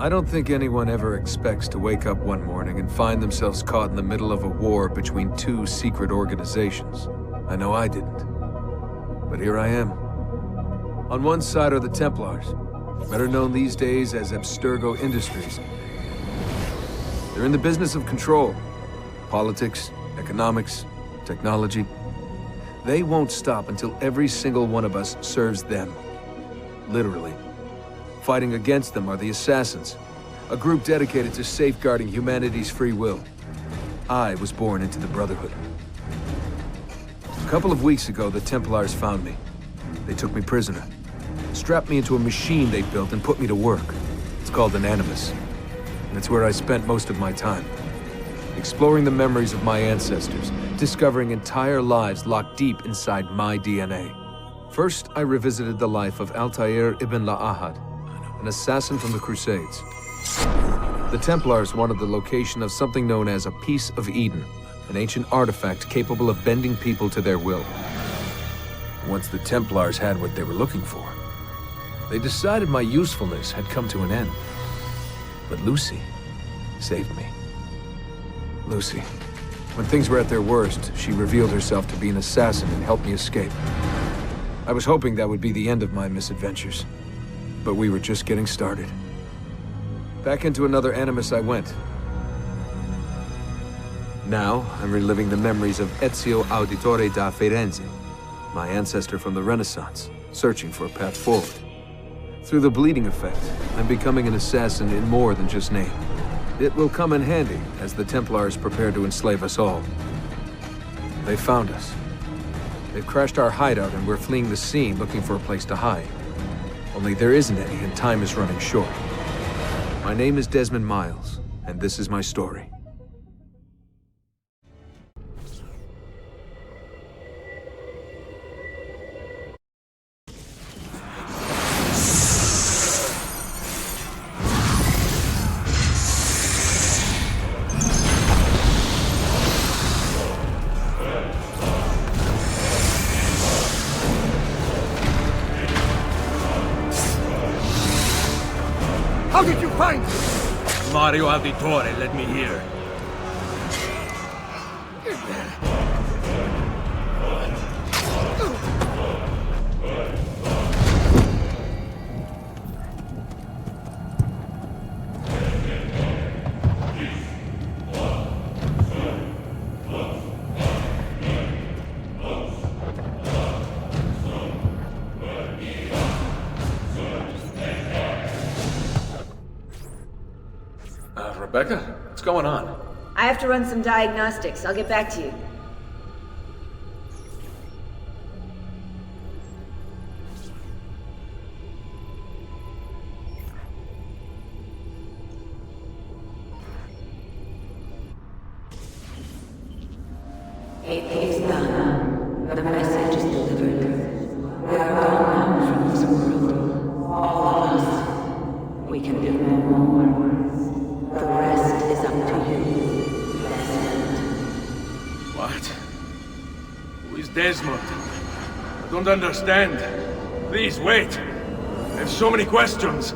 I don't think anyone ever expects to wake up one morning and find themselves caught in the middle of a war between two secret organizations. I know I didn't. But here I am. On one side are the Templars, better known these days as Abstergo Industries. They're in the business of control. Politics, economics, technology. They won't stop until every single one of us serves them. Literally. Fighting against them are the Assassins, a group dedicated to safeguarding humanity's free will. I was born into the Brotherhood. A couple of weeks ago, the Templars found me. They took me prisoner, strapped me into a machine they built and put me to work. It's called an Animus, and it's where I spent most of my time. Exploring the memories of my ancestors, discovering entire lives locked deep inside my DNA. First, I revisited the life of Altair ibn La'ahad, an assassin from the Crusades. The Templars wanted the location of something known as a Piece of Eden, an ancient artifact capable of bending people to their will. Once the Templars had what they were looking for, they decided my usefulness had come to an end. But Lucy saved me. Lucy. When things were at their worst, she revealed herself to be an assassin and helped me escape. I was hoping that would be the end of my misadventures, but we were just getting started. Back into another Animus I went. Now, I'm reliving the memories of Ezio Auditore da Firenze, my ancestor from the Renaissance, searching for a path forward. Through the bleeding effect, I'm becoming an assassin in more than just name. It will come in handy as the Templars prepare to enslave us all. They found us. They've crashed our hideout and we're fleeing the scene looking for a place to hide. Only there isn't any and time is running short. My name is Desmond Miles, and this is my story. How did you find me? Mario Auditore led me here. Rebecca, what's going on? I have to run some diagnostics. I'll get back to you. It is done. The message is delivered. We are gone now from this world. All of us. We can do no more. The rest is up to you, Desmond. What? Who is Desmond? I don't understand. Please, wait. I have so many questions.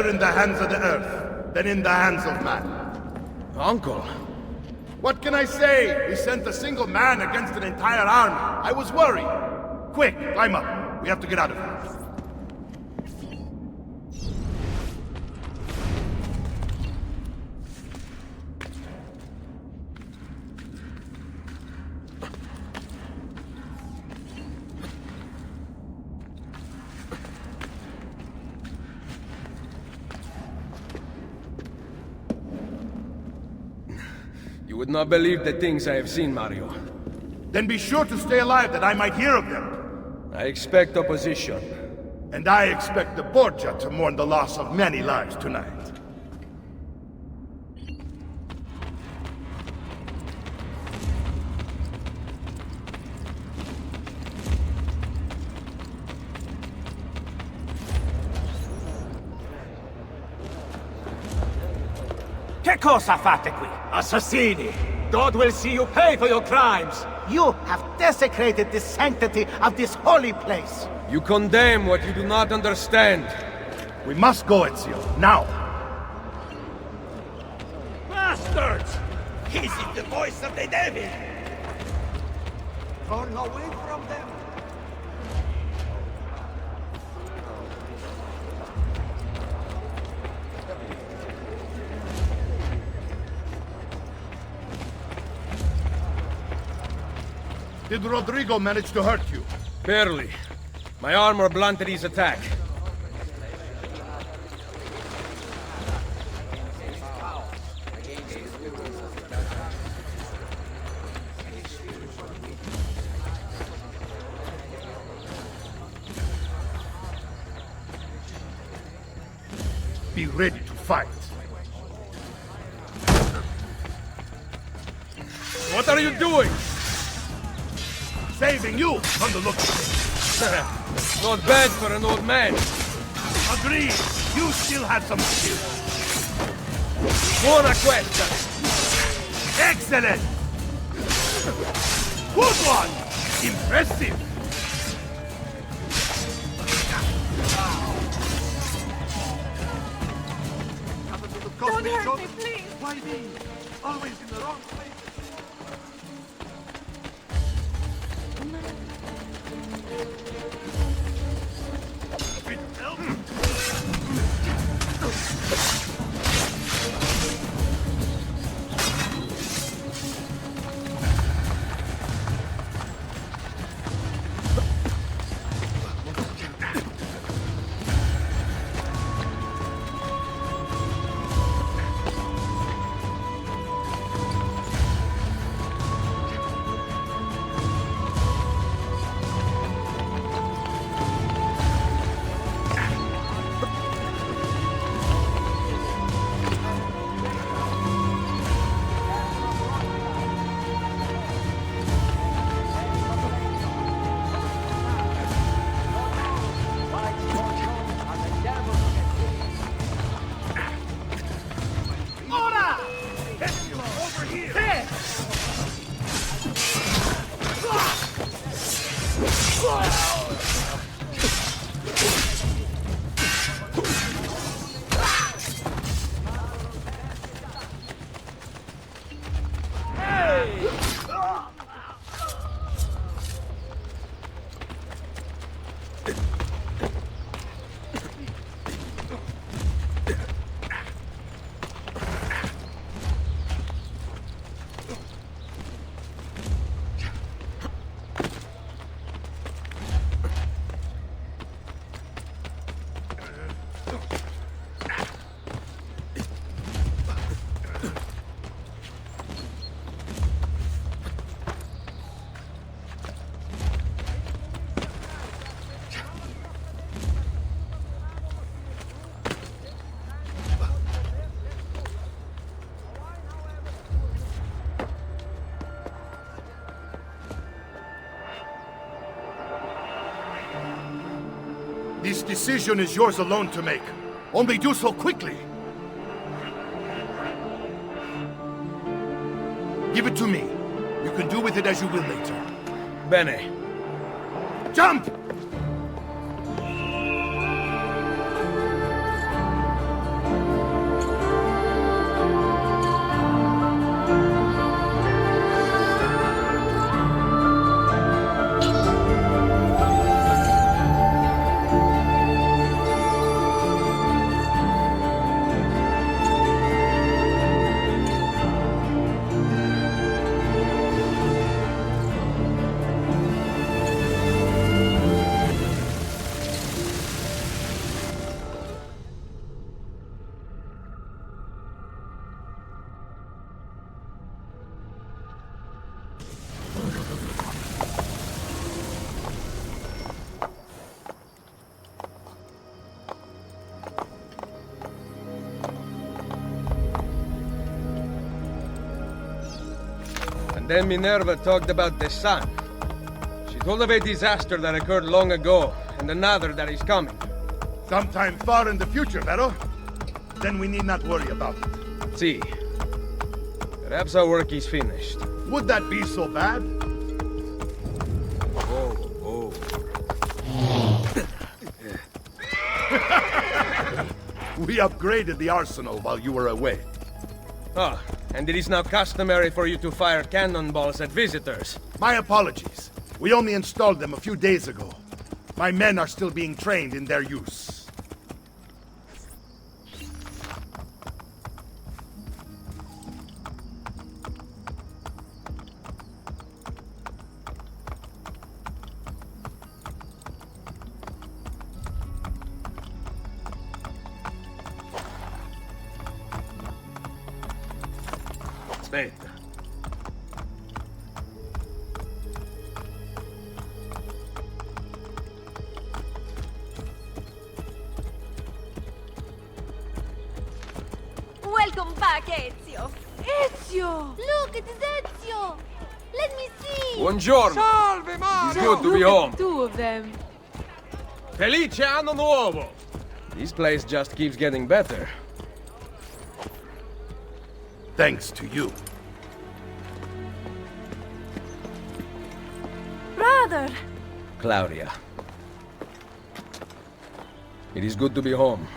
better in the hands of the Earth than in the hands of man. Uncle. What can I say? We sent a single man against an entire army. I was worried. Quick, climb up. We have to get out of here. You would not believe the things I have seen, Mario. Then be sure to stay alive that I might hear of them. I expect opposition. And I expect the Borgia to mourn the loss of many lives tonight. Che cosa fate qui? Assassini! God will see you pay for your crimes! You have desecrated the sanctity of this holy place! You condemn what you do not understand. We must go, Ezio. Now! Bastards! This is the voice of the devil! Turn away from them! Did Rodrigo manage to hurt you? Barely. My armor blunted his attack. Be ready to fight. What are you doing? Saving you from the looks of it. Not bad for an old man. Agreed. You still have some skill. Buona questa. Excellent! Good one! Impressive! Don't hurt me, please! Why me? Always in the wrong place. This decision is yours alone to make. Only do so quickly. Give it to me. You can do with it as you will later. Bene. Jump! then Minerva talked about the sun. She told of a disaster that occurred long ago, and another that is coming. Sometime far in the future, Vero? Then we need not worry about it. See. Perhaps our work is finished. Would that be so bad? Oh. We upgraded the arsenal while you were away. Ah, and it is now customary for you to fire cannonballs at visitors. My apologies. We only installed them a few days ago. My men are still being trained in their use. Aspetta. Welcome back, Ezio. Ezio! Look, it is Ezio! Let me see! Buongiorno! Salve, Mario! It's good to be home. Two of them. Felice Anno Nuovo! This place just keeps getting better. Thanks to you. Brother! Claudia. It is good to be home.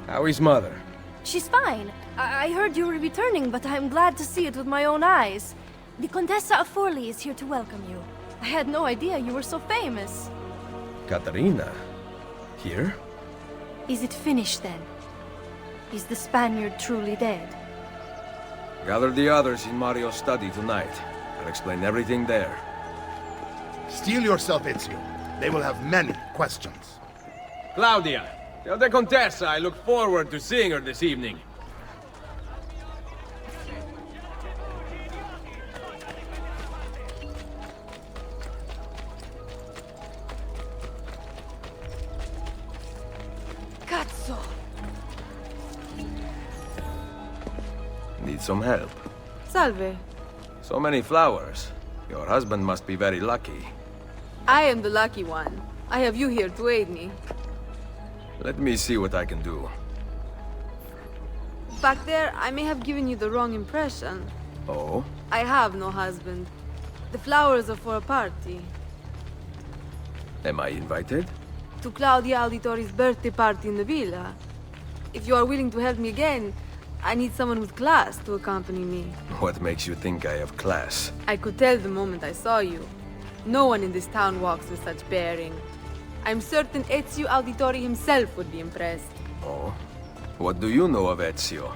How is Mother? She's fine. I heard you were returning, but I'm glad to see it with my own eyes. The Contessa of Forli is here to welcome you. I had no idea you were so famous. Caterina? Here? Is it finished then? Is the Spaniard truly dead? Gather the others in Mario's study tonight. I'll explain everything there. Steel yourself, Ezio. They will have many questions. Claudia, tell the Contessa I look forward to seeing her this evening. Cazzo! Need some help. Salve. So many flowers. Your husband must be very lucky. I am the lucky one. I have you here to aid me. Let me see what I can do. Back there, I may have given you the wrong impression. Oh? I have no husband. The flowers are for a party. Am I invited? To Claudia Auditori's birthday party in the villa. If you are willing to help me again, I need someone with class to accompany me. What makes you think I have class? I could tell the moment I saw you. No one in this town walks with such bearing. I'm certain Ezio Auditori himself would be impressed. Oh? What do you know of Ezio?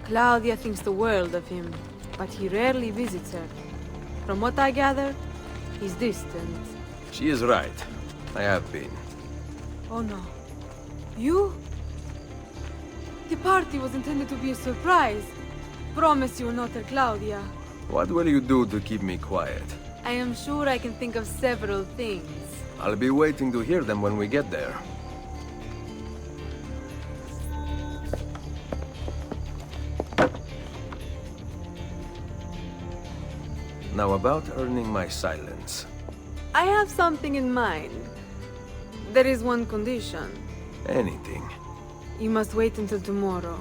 Claudia thinks the world of him, but he rarely visits her. From what I gather, he's distant. She is right. I have been. Oh no. You? The party was intended to be a surprise. Promise you will not tell Claudia. What will you do to keep me quiet? I am sure I can think of several things. I'll be waiting to hear them when we get there. Now about earning my silence. I have something in mind. There is one condition. Anything. You must wait until tomorrow.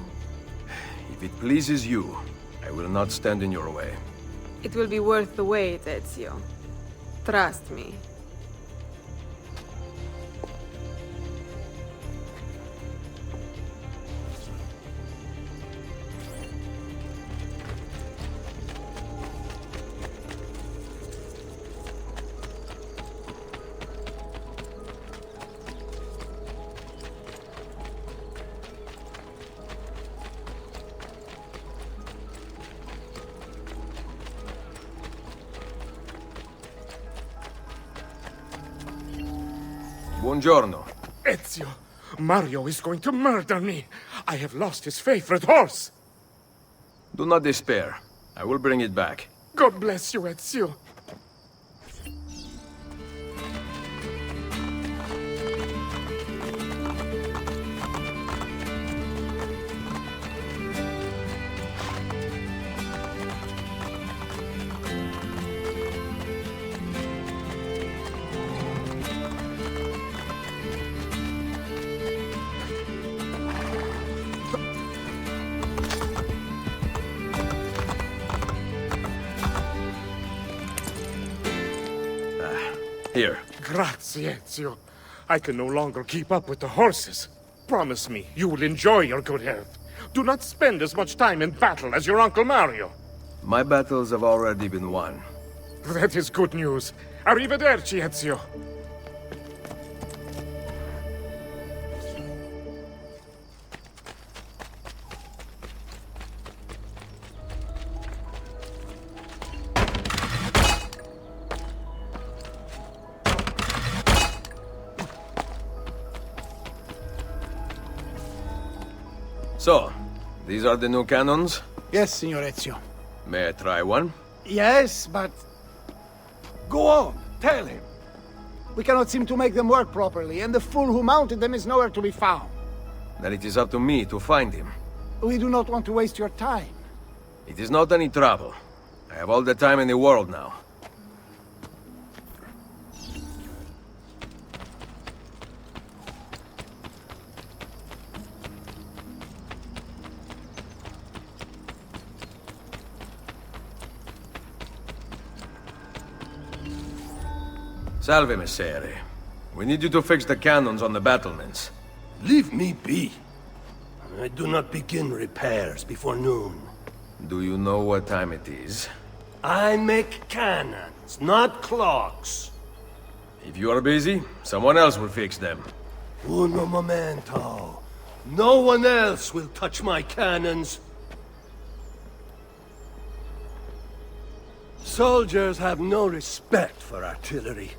If it pleases you, I will not stand in your way. It will be worth the wait, Ezio. Trust me. Buongiorno. Ezio, Mario is going to murder me. I have lost his favorite horse. Do not despair. I will bring it back. God bless you, Ezio. Here. Grazie, Ezio. I can no longer keep up with the horses. Promise me you will enjoy your good health. Do not spend as much time in battle as your Uncle Mario. My battles have already been won. That is good news. Arrivederci, Ezio. So, these are the new cannons? Yes, Signor Ezio. May I try one? Yes, but... Go on, tell him. We cannot seem to make them work properly, and the fool who mounted them is nowhere to be found. Then it is up to me to find him. We do not want to waste your time. It is not any trouble. I have all the time in the world now. Salve, Messere. We need you to fix the cannons on the battlements. Leave me be. I do not begin repairs before noon. Do you know what time it is? I make cannons, not clocks. If you are busy, someone else will fix them. Uno momento. No one else will touch my cannons. Soldiers have no respect for artillery.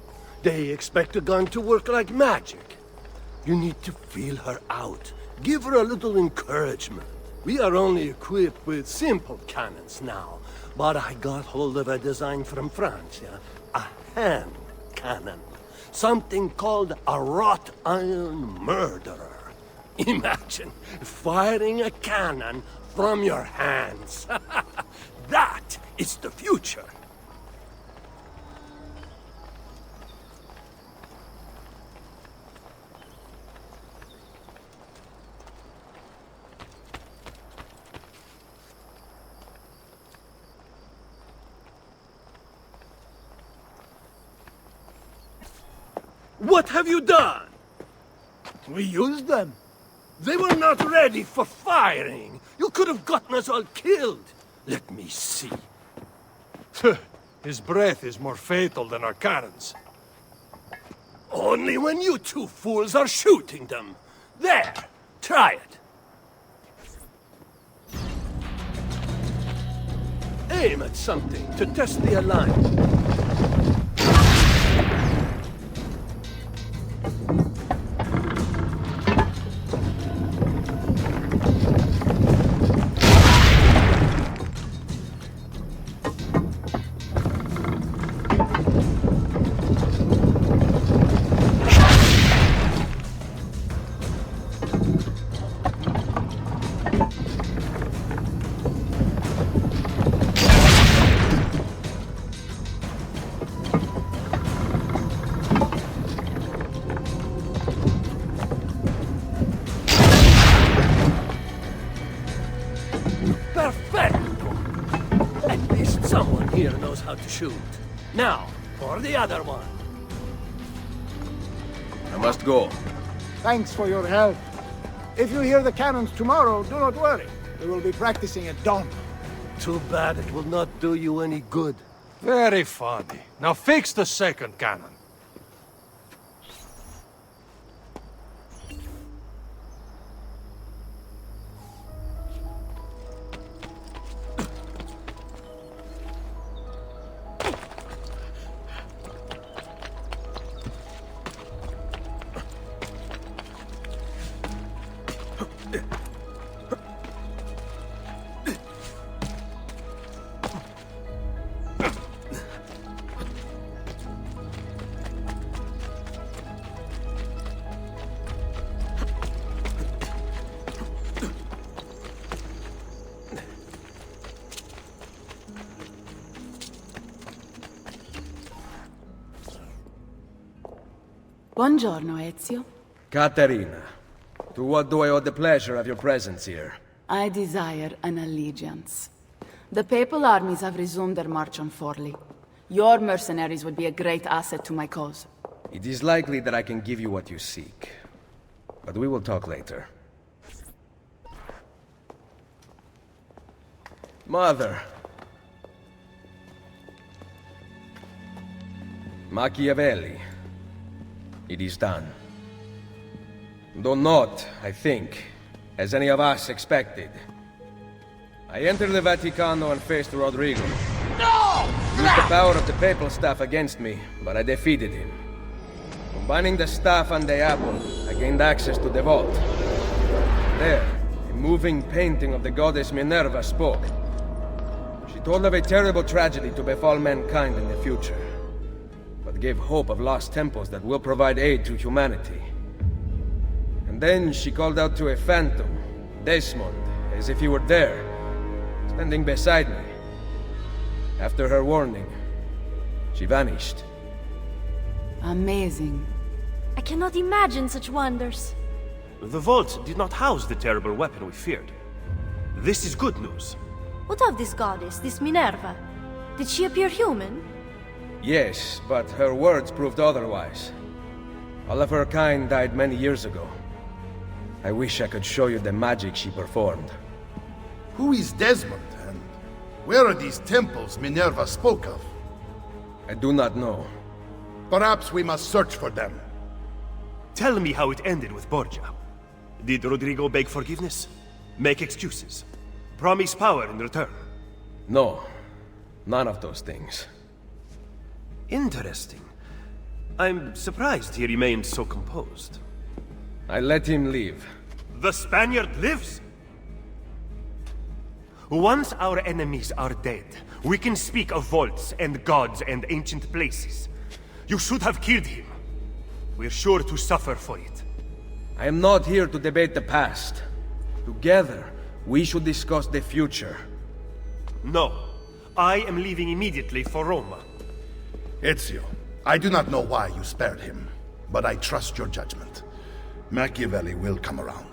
They expect a gun to work like magic. You need to feel her out. Give her a little encouragement. We are only equipped with simple cannons now, but I got hold of a design from France, a hand cannon. Something called a wrought iron murderer. Imagine firing a cannon from your hands. That is the future. What have you done? We used them. They were not ready for firing. You could have gotten us all killed. Let me see. His breath is more fatal than our cannons. Only when you two fools are shooting them. There, try it. Aim at something to test the alignment. How to shoot. Now, for the other one. I must go. Thanks for your help. If you hear the cannons tomorrow, do not worry. We will be practicing at dawn. Too bad it will not do you any good. Very funny. Now fix the second cannon. Buongiorno, Ezio. Caterina, to what do I owe the pleasure of your presence here? I desire an allegiance. The papal armies have resumed their march on Forli. Your mercenaries would be a great asset to my cause. It is likely that I can give you what you seek. But we will talk later. Mother. Machiavelli. It is done. Though not, I think, as any of us expected. I entered the Vaticano and faced Rodrigo. No! Used the power of the papal staff against me, but I defeated him. Combining the staff and the apple, I gained access to the vault. There, a moving painting of the goddess Minerva spoke. She told of a terrible tragedy to befall mankind in the future, but gave hope of lost temples that will provide aid to humanity. And then she called out to a phantom, Desmond, as if he were there, standing beside me. After her warning, she vanished. Amazing. I cannot imagine such wonders. The vault did not house the terrible weapon we feared. This is good news. What of this goddess, this Minerva? Did she appear human? Yes, but her words proved otherwise. All of her kind died many years ago. I wish I could show you the magic she performed. Who is Desmond, and where are these temples Minerva spoke of? I do not know. Perhaps we must search for them. Tell me how it ended with Borgia. Did Rodrigo beg forgiveness? Make excuses? Promise power in return? No. None of those things. Interesting. I'm surprised he remained so composed. I let him leave. The Spaniard lives? Once our enemies are dead, we can speak of vaults and gods and ancient places. You should have killed him. We're sure to suffer for it. I am not here to debate the past. Together, we should discuss the future. No. I am leaving immediately for Roma. Ezio, I do not know why you spared him, but I trust your judgment. Machiavelli will come around.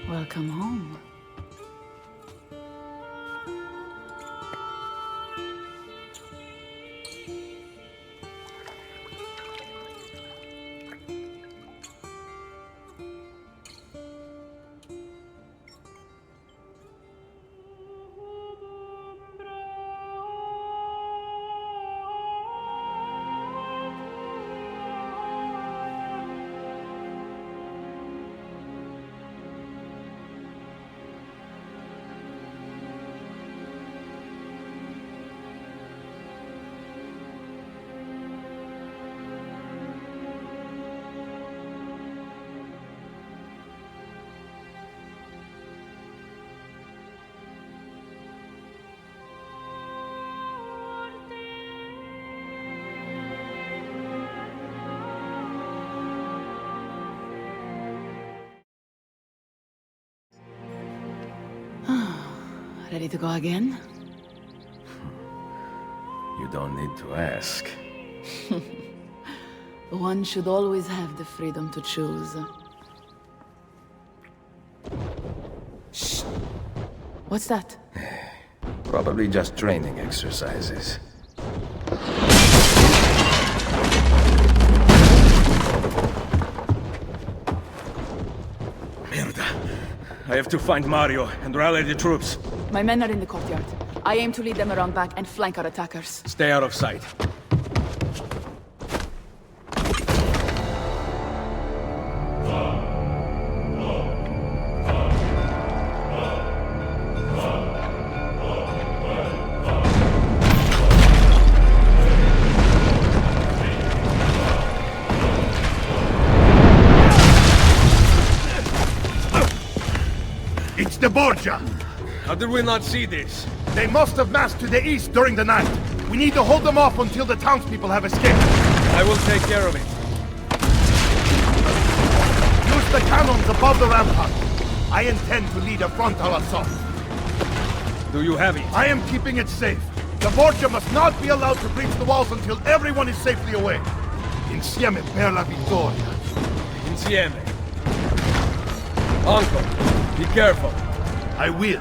Welcome home. Ready to go again? You don't need to ask. One should always have the freedom to choose. Shh! What's that? Probably just training exercises. Merda. I have to find Mario and rally the troops. My men are in the courtyard. I aim to lead them around back and flank our attackers. Stay out of sight. Borgia! How did we not see this? They must have massed to the east during the night. We need to hold them off until the townspeople have escaped. I will take care of it. Use the cannons above the rampart. I intend to lead a frontal assault. Do you have it? I am keeping it safe. The Borgia must not be allowed to breach the walls until everyone is safely away. Insieme per la vittoria. Insieme. Uncle, be careful. I will.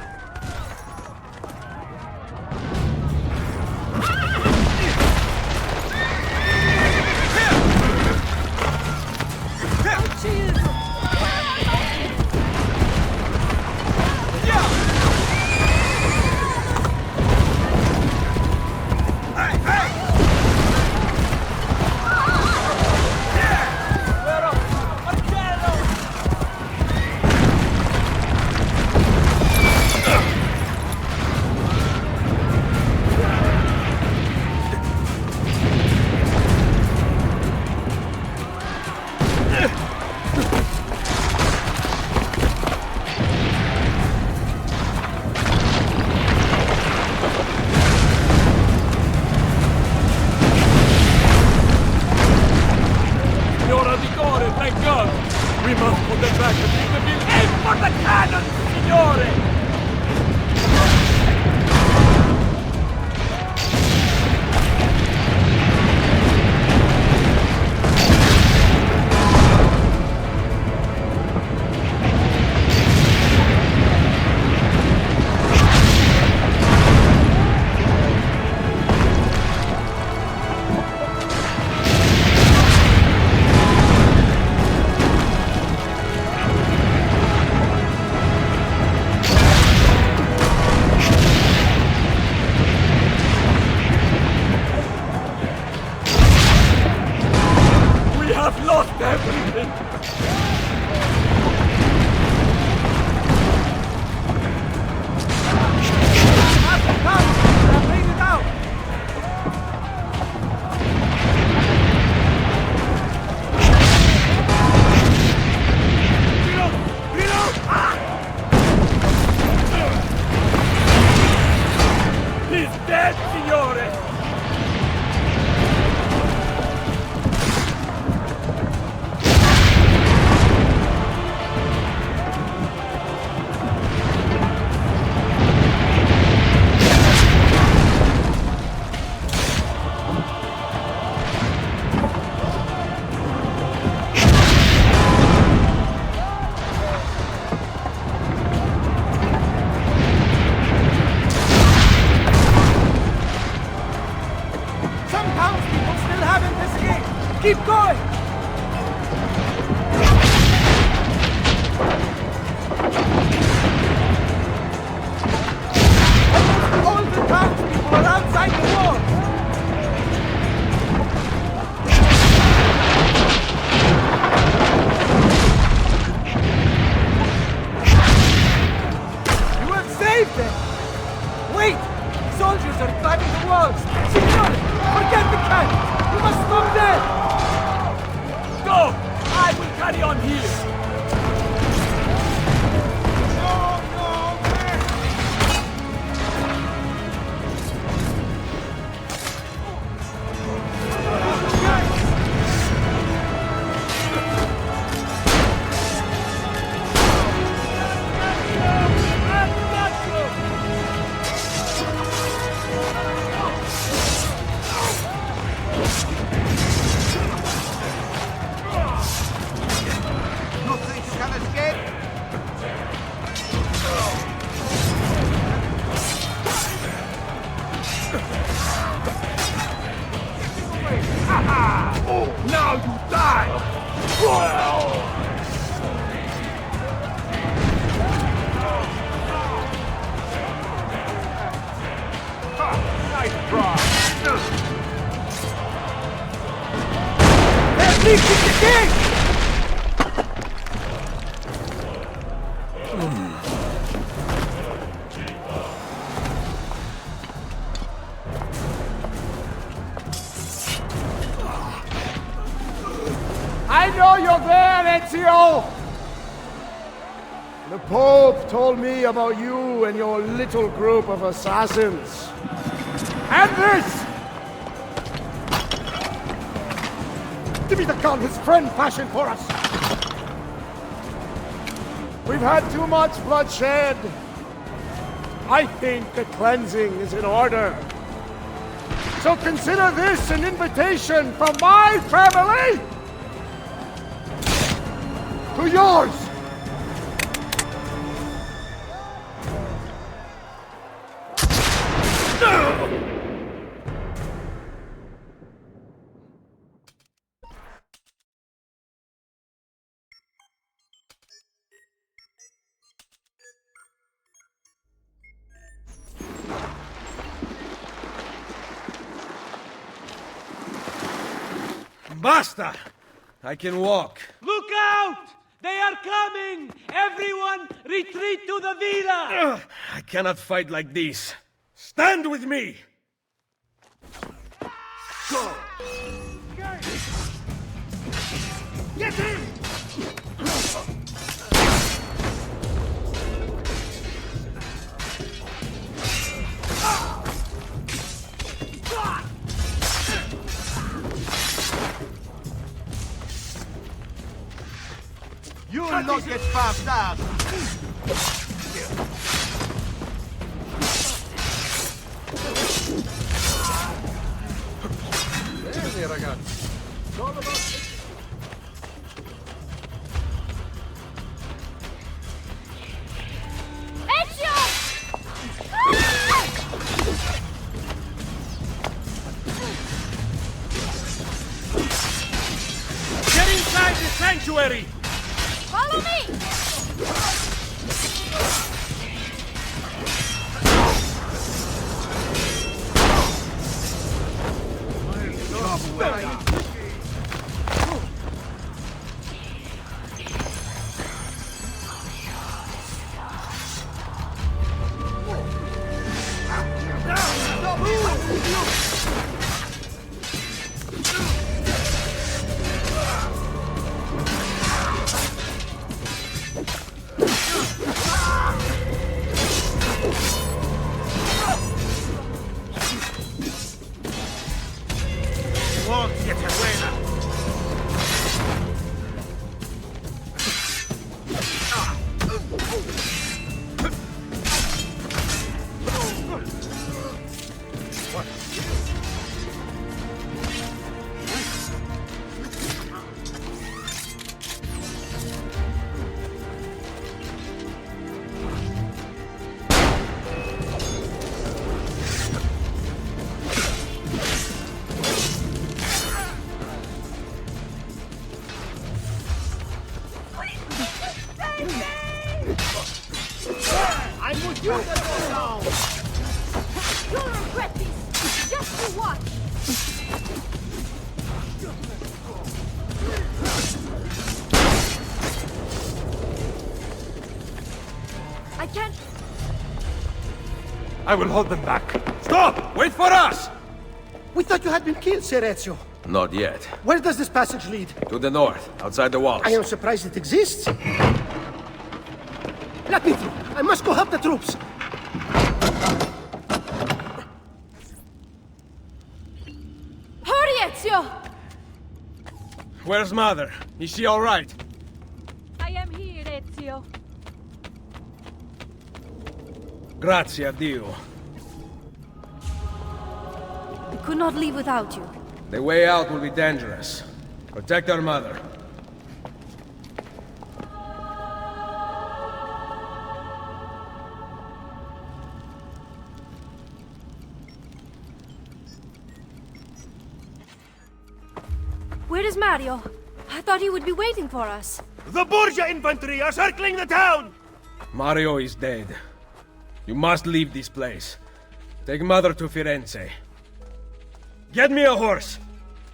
Keep going! Almost all the townspeople are outside the walls! You have saved them! Wait! Soldiers are climbing the walls! Signore! Forget the cannons! You must stop them! Go! I will carry on here! Now you die! Nice try! They're breaching the gate! I know you're there, Ezio! The Pope told me about you and your little group of assassins. And this! Give me the gun his friend fashioned for us! We've had too much bloodshed. I think the cleansing is in order. So consider this an invitation from my family to yours! Basta! I can walk. Look out! They are coming! Everyone, retreat to the villa! I cannot fight like this. Stand with me! Go! Get him! You will not get fast out. Bene, ragazzi. It's all about... Ezio! Get inside the sanctuary! Follow me! I'm with you! You'll regret this! Just you watch! I can't... I will hold them back. Stop! Wait for us! We thought you had been killed, Sir Ezio. Not yet. Where does this passage lead? To the north, outside the walls. I am surprised it exists. Let me through. I must go help the troops. Hurry, Ezio! Where's Mother? Is she all right? I am here, Ezio. Grazie a Dio. We could not leave without you. The way out will be dangerous. Protect our mother. Where is Mario? I thought he would be waiting for us. The Borgia infantry are circling the town! Mario is dead. You must leave this place. Take Mother to Firenze. Get me a horse!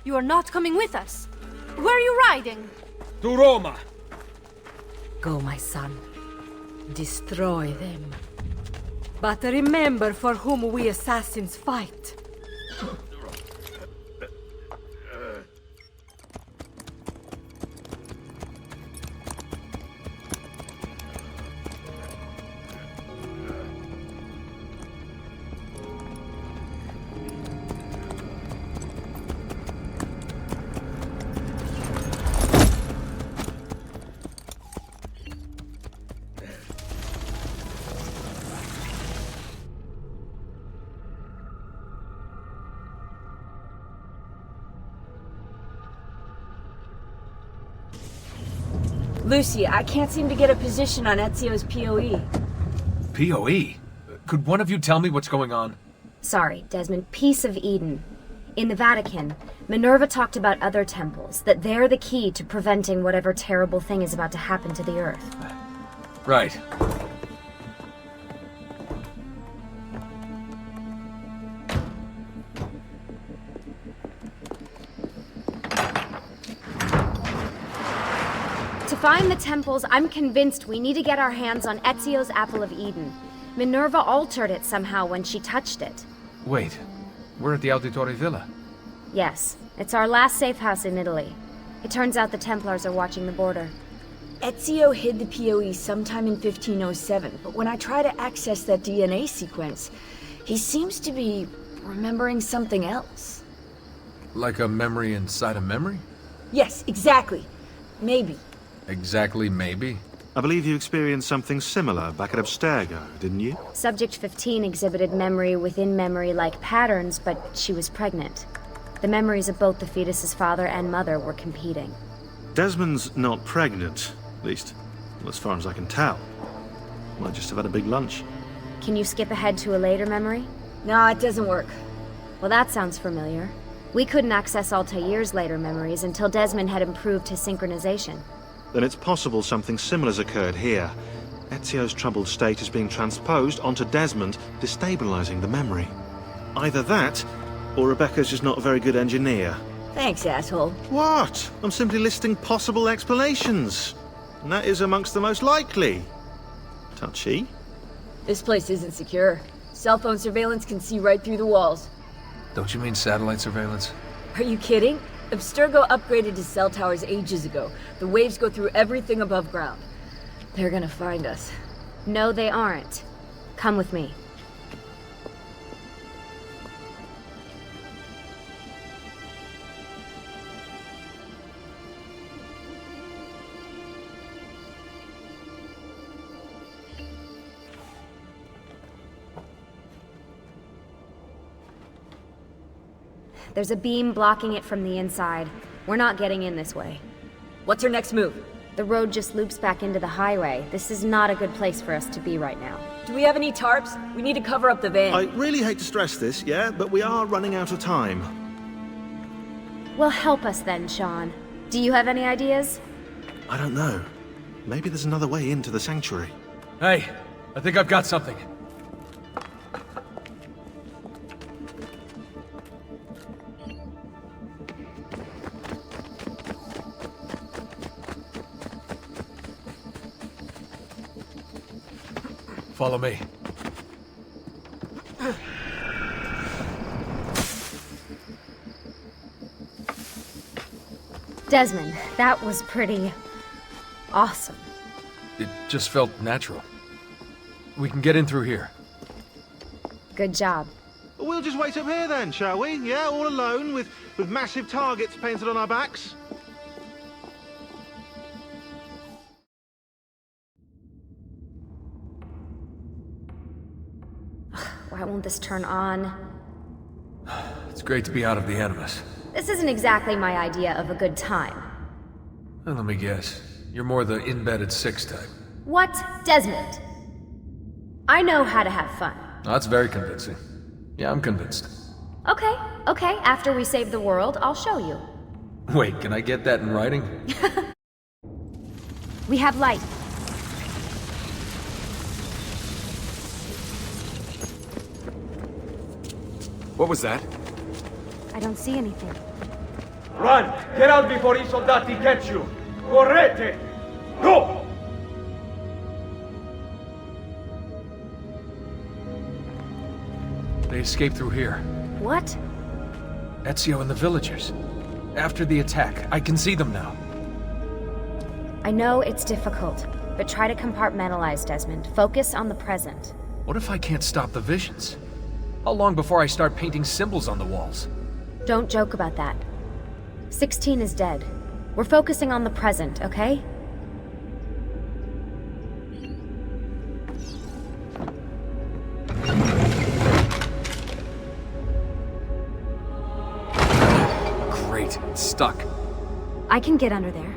You are not coming with us. Where are you riding? To Roma! Go, my son. Destroy them. But remember for whom we assassins fight. Lucy, I can't seem to get a position on Ezio's POE. POE? Could one of you tell me what's going on? Sorry, Desmond. Piece of Eden. In the Vatican, Minerva talked about other temples, that they're the key to preventing whatever terrible thing is about to happen to the Earth. Right. To find the temples, I'm convinced we need to get our hands on Ezio's Apple of Eden. Minerva altered it somehow when she touched it. Wait, we're at the Auditore Villa. Yes, it's our last safe house in Italy. It turns out the Templars are watching the border. Ezio hid the POE sometime in 1507, but when I try to access that DNA sequence, he seems to be remembering something else. Like a memory inside a memory? Yes, exactly. Maybe. Exactly, maybe? I believe you experienced something similar back at Abstergo, didn't you? Subject 15 exhibited memory within memory-like patterns, but she was pregnant. The memories of both the fetus's father and mother were competing. Desmond's not pregnant, at least, well, as far as I can tell. Might just have had a big lunch. Can you skip ahead to a later memory? No, it doesn't work. Well, that sounds familiar. We couldn't access Altair's later memories until Desmond had improved his synchronization. Then it's possible something similar's occurred here. Ezio's troubled state is being transposed onto Desmond, destabilizing the memory. Either that, or Rebecca's just not a very good engineer. Thanks, asshole. What? I'm simply listing possible explanations. And that is amongst the most likely. Touchy? This place isn't secure. Cell phone surveillance can see right through the walls. Don't you mean satellite surveillance? Are you kidding? Abstergo upgraded to cell towers ages ago. The waves go through everything above ground. They're gonna find us. No, they aren't. Come with me. There's a beam blocking it from the inside. We're not getting in this way. What's our next move? The road just loops back into the highway. This is not a good place for us to be right now. Do we have any tarps? We need to cover up the van. I really hate to stress this, yeah, but we are running out of time. Well, help us then, Sean. Do you have any ideas? I don't know. Maybe there's another way into the sanctuary. Hey, I think I've got something. Follow me. Desmond, that was pretty awesome. It just felt natural. We can get in through here. Good job. We'll just wait up here then, shall we? Yeah, all alone with massive targets painted on our backs. Why won't this turn on? It's great to be out of the Animus. This isn't exactly my idea of a good time. Well, let me guess. You're more the in-bed at 6 type. What? Desmond? I know how to have fun. That's very convincing. Yeah, I'm convinced. Okay, after we save the world, I'll show you. Wait, can I get that in writing? We have light. What was that? I don't see anything. Run! Get out before I soldati catch you! Correte! Go! They escaped through here. What? Ezio and the villagers. After the attack, I can see them now. I know it's difficult, but try to compartmentalize, Desmond. Focus on the present. What if I can't stop the visions? How long before I start painting symbols on the walls? Don't joke about that. 16 is dead. We're focusing on the present, okay? Great, it's stuck. I can get under there.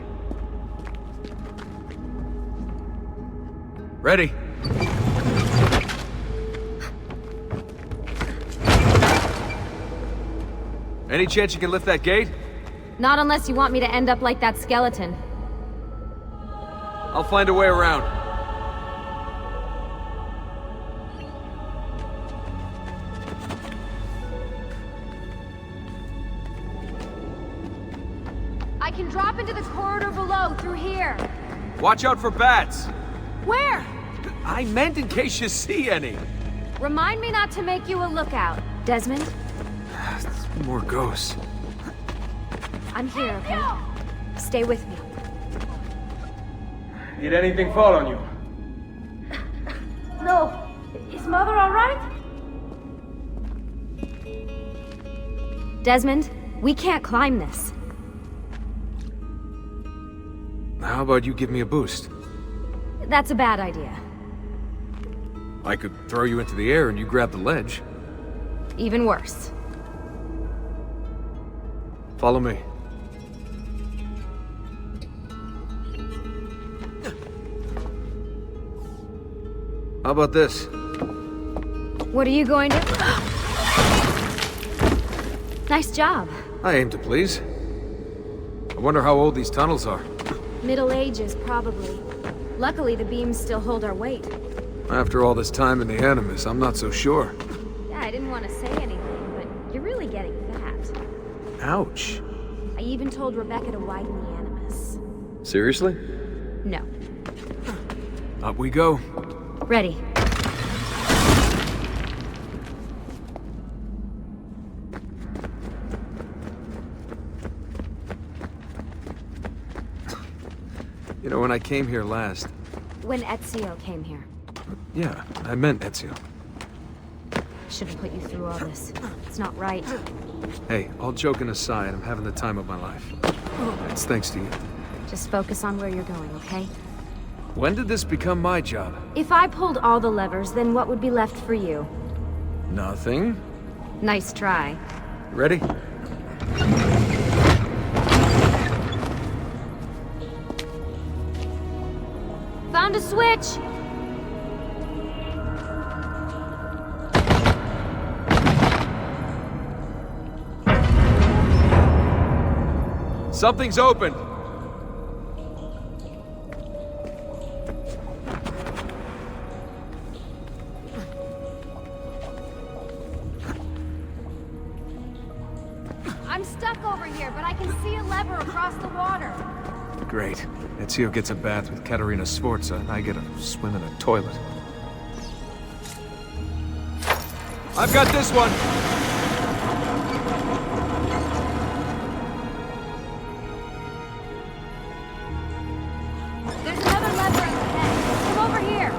Ready. Any chance you can lift that gate? Not unless you want me to end up like that skeleton. I'll find a way around. I can drop into the corridor below through here. Watch out for bats. Where? I meant in case you see any. Remind me not to make you a lookout, Desmond. More ghosts. I'm here, okay? Stay with me. Did anything fall on you? No. Is Mother all right? Desmond, we can't climb this. How about you give me a boost? That's a bad idea. I could throw you into the air and you grab the ledge. Even worse. Follow me. How about this? What are you going to... Nice job. I aim to please. I wonder how old these tunnels are. Middle Ages, probably. Luckily, the beams still hold our weight. After all this time in the Animus, I'm not so sure. Yeah, I didn't want to say anything, but you're really getting fat. Ouch. I even told Rebecca to widen the Animus. Seriously? No. Up we go. Ready. You know, when I came here last... When Ezio came here. Yeah, I meant Ezio. Shouldn't put you through all this. It's not right. Hey, all joking aside, I'm having the time of my life. It's thanks to you. Just focus on where you're going, okay? When did this become my job? If I pulled all the levers, then what would be left for you? Nothing. Nice try. Ready? Found a switch! Something's open! I'm stuck over here, but I can see a lever across the water. Great. Ezio gets a bath with Caterina Sforza, and I get a swim in a toilet. I've got this one! There's another lever at the head. Come over here.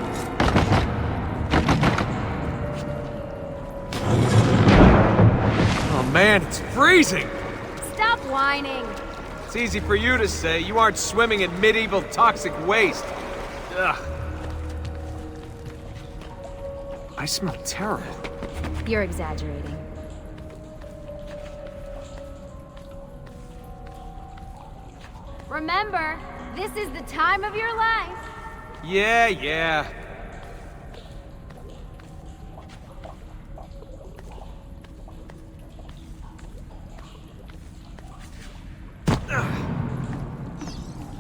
Oh man, it's freezing! Stop whining. It's easy for you to say. You aren't swimming in medieval toxic waste. Ugh. I smell terrible. You're exaggerating. Remember, this is the time of your life. Yeah.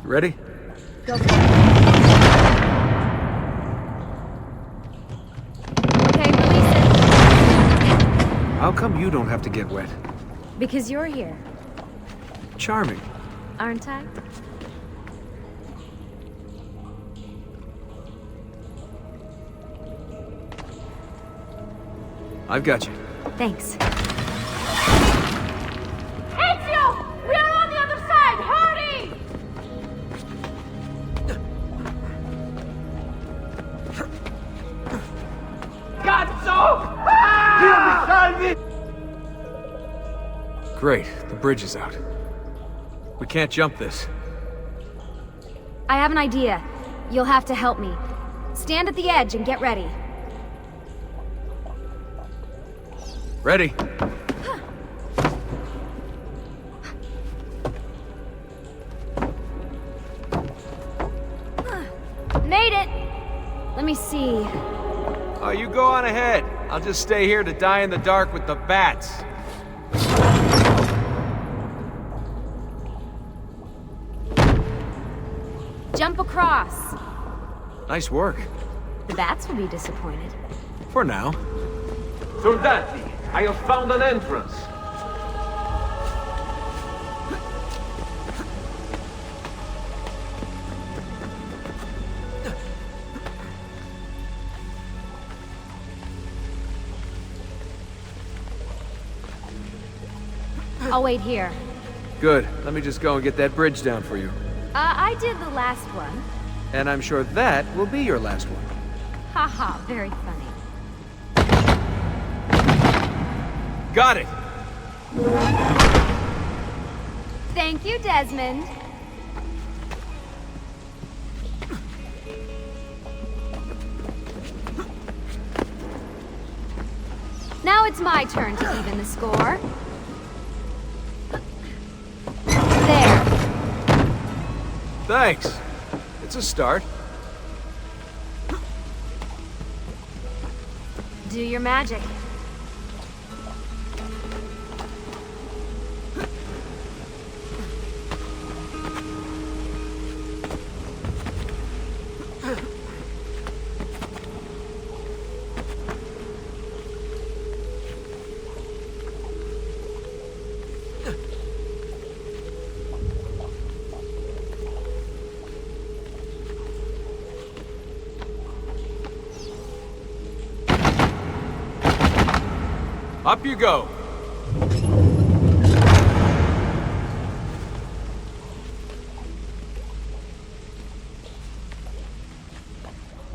Ready? Go for it. Okay, release it. How come you don't have to get wet? Because you're here, Charming. aren't I? I've got you. Thanks. Ezio! We are on the other side! Hurry! Great, the bridge is out. We can't jump this. I have an idea. You'll have to help me. Stand at the edge and get ready. Ready? Made it! Let me me see. Oh, you go on ahead. I'll just stay here to die in the dark with the bats. Jump across. Nice work. The bats will be disappointed. For now. Soldati, I have found an entrance. I'll wait here. Good. Let me just go and get that bridge down for you. I did the last one. And I'm sure that will be your last one. Haha, very funny. Got it! Thank you, Desmond. Now it's my turn to even the score. There. Thanks. It's a start. Do your magic. Up you go.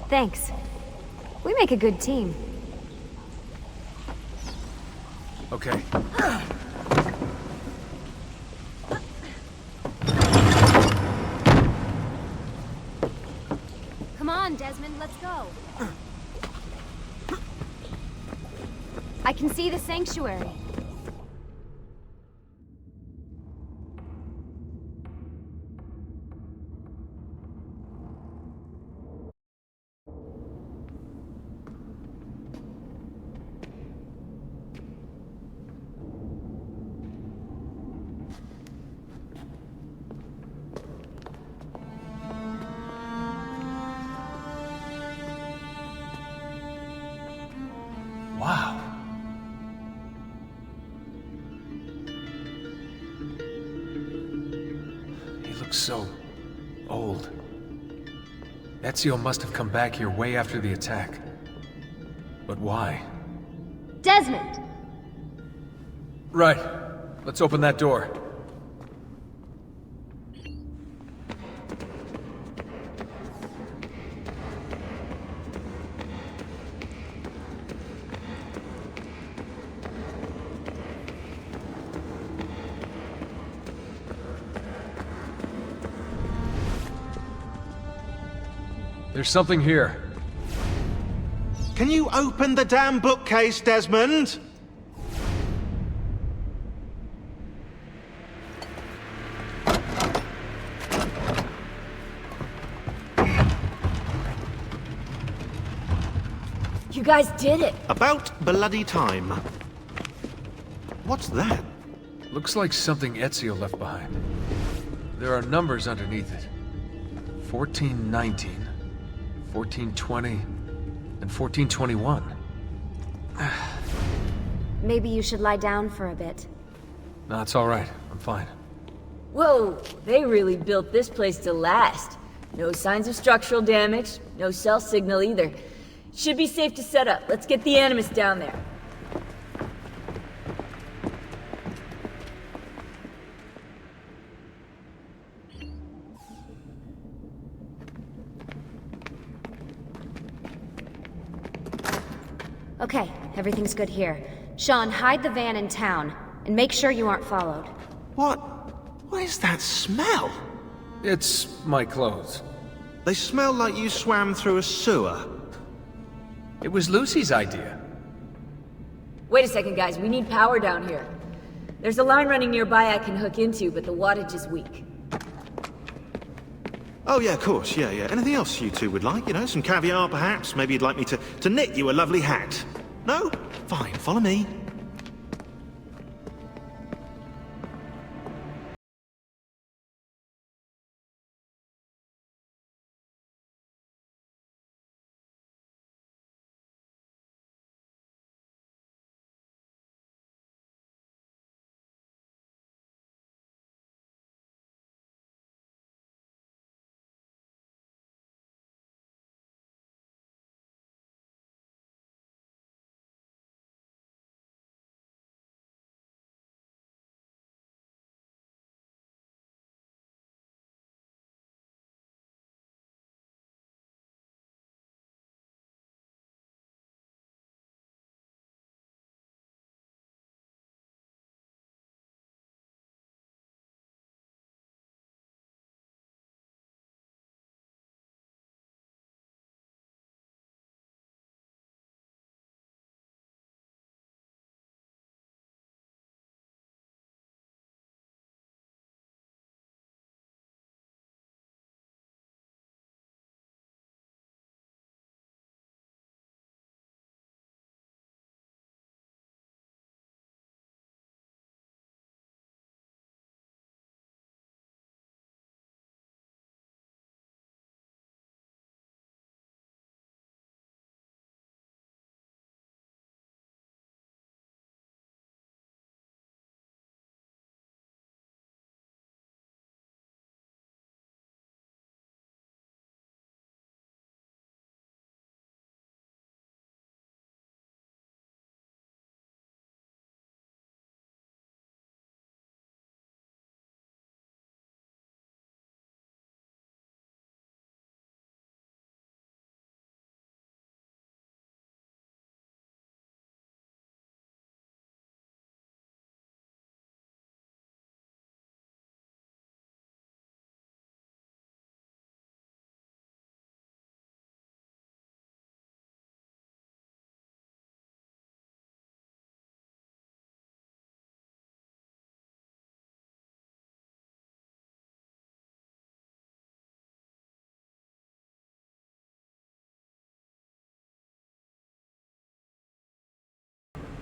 Thanks. We make a good team. Okay. Come on, Desmond, let's go. I can see the sanctuary. Wow. He looks so old. Ezio must have come back here way after the attack. But why? Desmond! Right. Let's open that door. There's something here. Can you open the damn bookcase, Desmond? You guys did it! About bloody time. What's that? Looks like something Ezio left behind. There are numbers underneath it. 1419, 1420, and 1421. Maybe you should lie down for a bit. No, it's all right. I'm fine. Whoa, they really built this place to last. No signs of structural damage, no cell signal either. Should be safe to set up. Let's get the Animus down there. Okay, everything's good here. Sean, hide the van in town, and make sure you aren't followed. What is that smell? It's my clothes. They smell like you swam through a sewer. It was Lucy's idea. Wait a second, guys. We need power down here. There's a line running nearby I can hook into, but the wattage is weak. Oh, yeah, of course, yeah. Anything else you two would like? You know, some caviar, perhaps? Maybe you'd like me to knit you a lovely hat? No? Fine, follow me.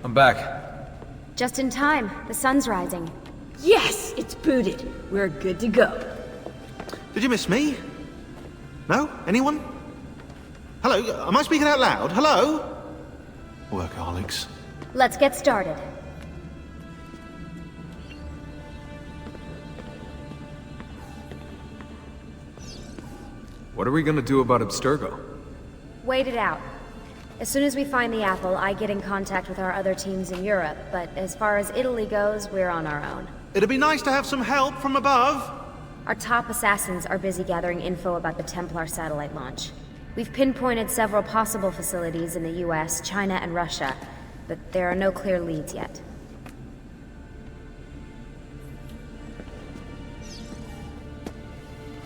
I'm back. Just in time. The sun's rising. Yes! It's booted. We're good to go. Did you miss me? No? Anyone? Hello? Am I speaking out loud? Hello? Workaholics. Let's get started. What are we gonna do about Abstergo? Wait it out. As soon as we find the apple, I get in contact with our other teams in Europe, but as far as Italy goes, we're on our own. It'd be nice to have some help from above. Our top assassins are busy gathering info about the Templar satellite launch. We've pinpointed several possible facilities in the US, China, and Russia, but there are no clear leads yet.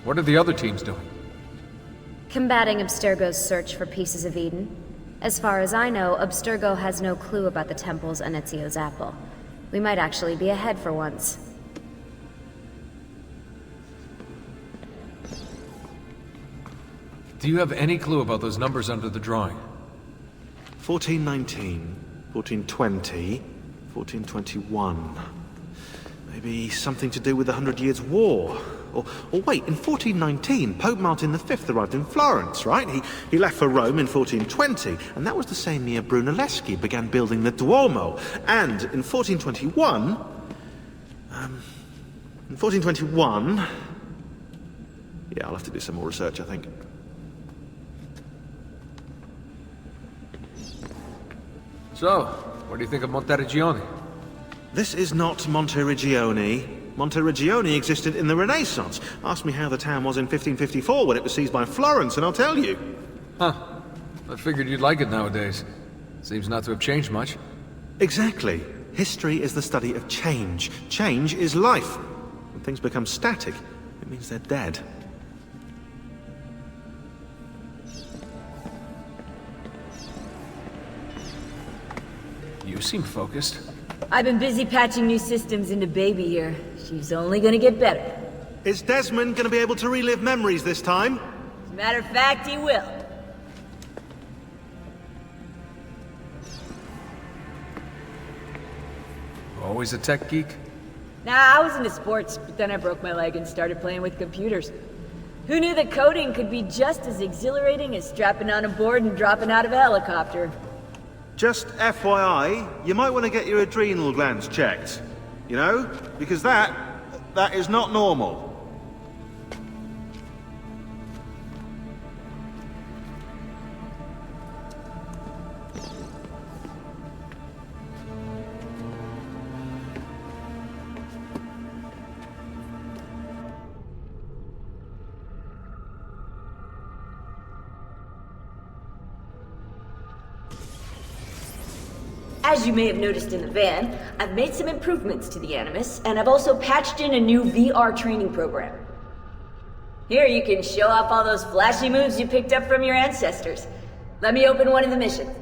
What are the other teams doing? Combating Abstergo's search for pieces of Eden. As far as I know, Abstergo has no clue about the temples and Ezio's apple. We might actually be ahead for once. Do you have any clue about those numbers under the drawing? 1419, 1420, 1421. Maybe something to do with the 100 Years' War. Or wait, in 1419, Pope Martin V arrived in Florence, right? He left for Rome in 1420, and that was the same year Brunelleschi began building the Duomo. And in 1421... Yeah, I'll have to do some more research, I think. So, what do you think of Monteriggioni? This is not Monteriggioni. Monteriggioni existed in the Renaissance. Ask me how the town was in 1554 when it was seized by Florence, and I'll tell you. Huh. I figured you'd like it nowadays. Seems not to have changed much. Exactly. History is the study of change. Change is life. When things become static, it means they're dead. You seem focused. I've been busy patching new systems into Baby here. She's only gonna get better. Is Desmond going to be able to relive memories this time? As a matter of fact, he will. Always a tech geek? Nah, I was into sports, but then I broke my leg and started playing with computers. Who knew that coding could be just as exhilarating as strapping on a board and dropping out of a helicopter? Just FYI, you might want to get your adrenal glands checked. You know? Because that is not normal. As you may have noticed in the van, I've made some improvements to the Animus, and I've also patched in a new VR training program. Here you can show off all those flashy moves you picked up from your ancestors. Let me open one of the missions.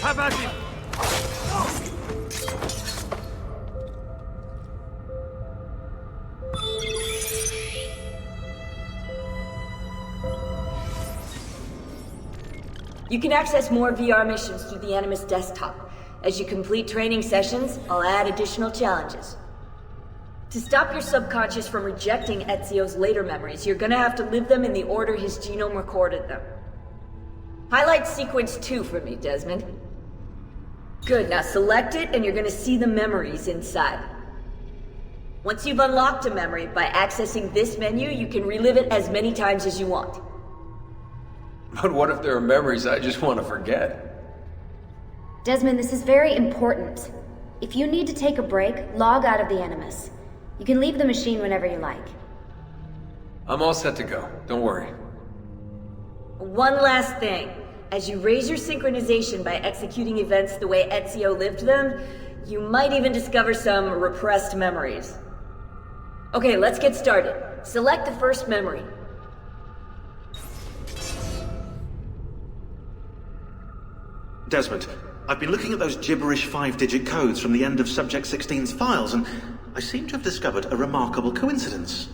Have at him! You can access more VR missions through the Animus desktop. As you complete training sessions, I'll add additional challenges. To stop your subconscious from rejecting Ezio's later memories, you're gonna have to live them in the order his genome recorded them. Highlight sequence 2 for me, Desmond. Good, now select it and you're gonna see the memories inside. Once you've unlocked a memory, by accessing this menu, you can relive it as many times as you want. But what if there are memories I just want to forget? Desmond, this is very important. If you need to take a break, log out of the Animus. You can leave the machine whenever you like. I'm all set to go. Don't worry. One last thing. As you raise your synchronization by executing events the way Ezio lived them, you might even discover some repressed memories. Okay, let's get started. Select the first memory. Desmond, I've been looking at those gibberish 5-digit codes from the end of Subject 16's files, and I seem to have discovered a remarkable coincidence.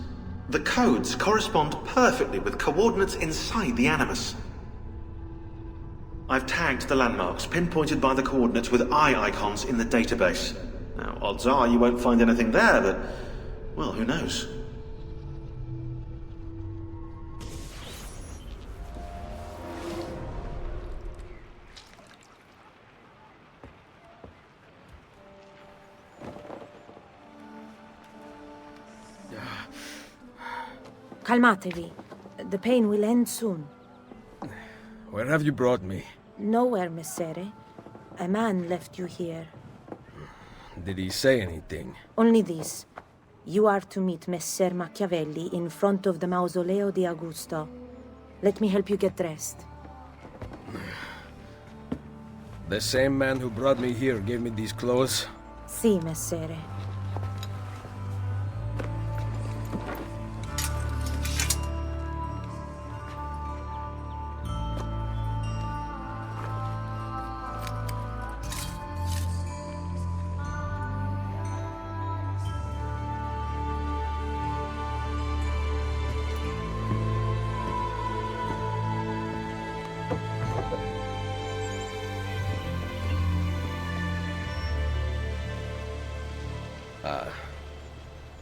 The codes correspond perfectly with coordinates inside the Animus. I've tagged the landmarks, pinpointed by the coordinates with eye icons in the database. Now, odds are you won't find anything there, but, well, who knows? Calmatevi. The pain will end soon. Where have you brought me? Nowhere, Messere. A man left you here. Did he say anything? Only this. You are to meet Messer Machiavelli in front of the Mausoleo di Augusto. Let me help you get dressed. The same man who brought me here gave me these clothes? Si, Messere.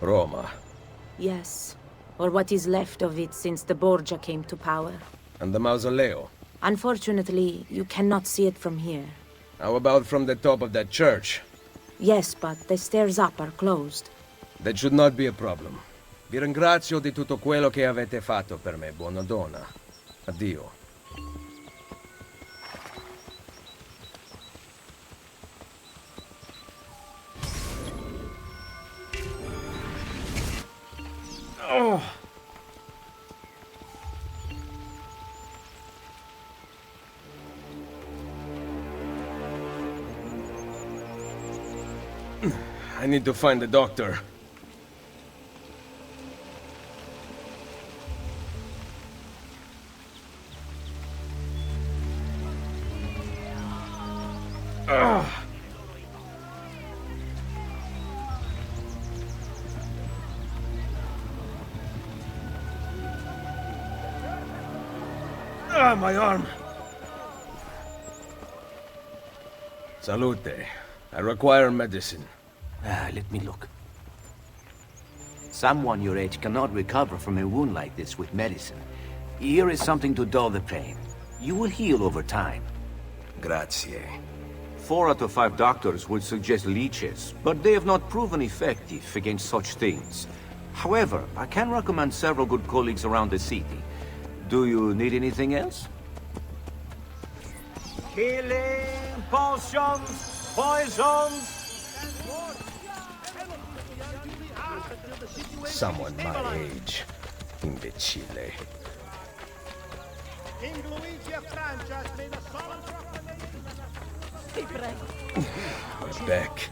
Roma. Yes. Or what is left of it since the Borgia came to power. And the Mausoleo? Unfortunately, you cannot see it from here. How about from the top of that church? Yes, but the stairs up are closed. That should not be a problem. Vi ringrazio di tutto quello che avete fatto per me, buona donna. Addio. Oh. I need to find the doctor. My arm. Salute. I require medicine. Let me look. Someone your age cannot recover from a wound like this with medicine. Here is something to dull the pain. You will heal over time. Grazie. 4 out of 5 doctors would suggest leeches, but they have not proven effective against such things. However, I can recommend several good colleagues around the city. Do you need anything else? Healing potions, poisons. Someone my age. Imbecile. We're back.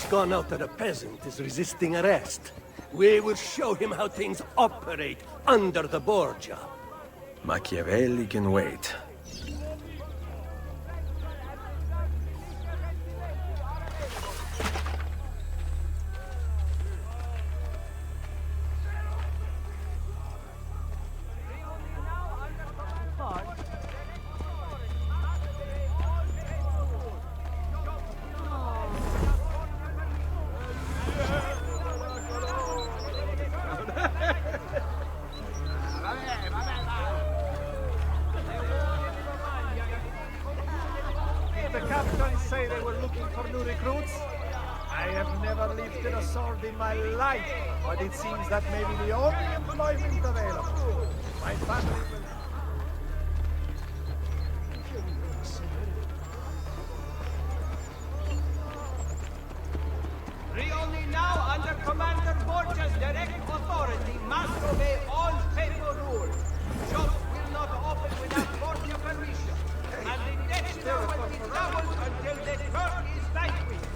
Gone out that a peasant is resisting arrest. We will show him how things operate under the Borgia. Machiavelli can wait. The captains say they were looking for new recruits. I have never lifted a sword in my life, but it seems that may be the only employment available. My family will... Rioni now under Commander Borgia's direct authority must obey all papal rules. Shops will not open without Borgia permission. And the next will be troubled until the curse is vanquished.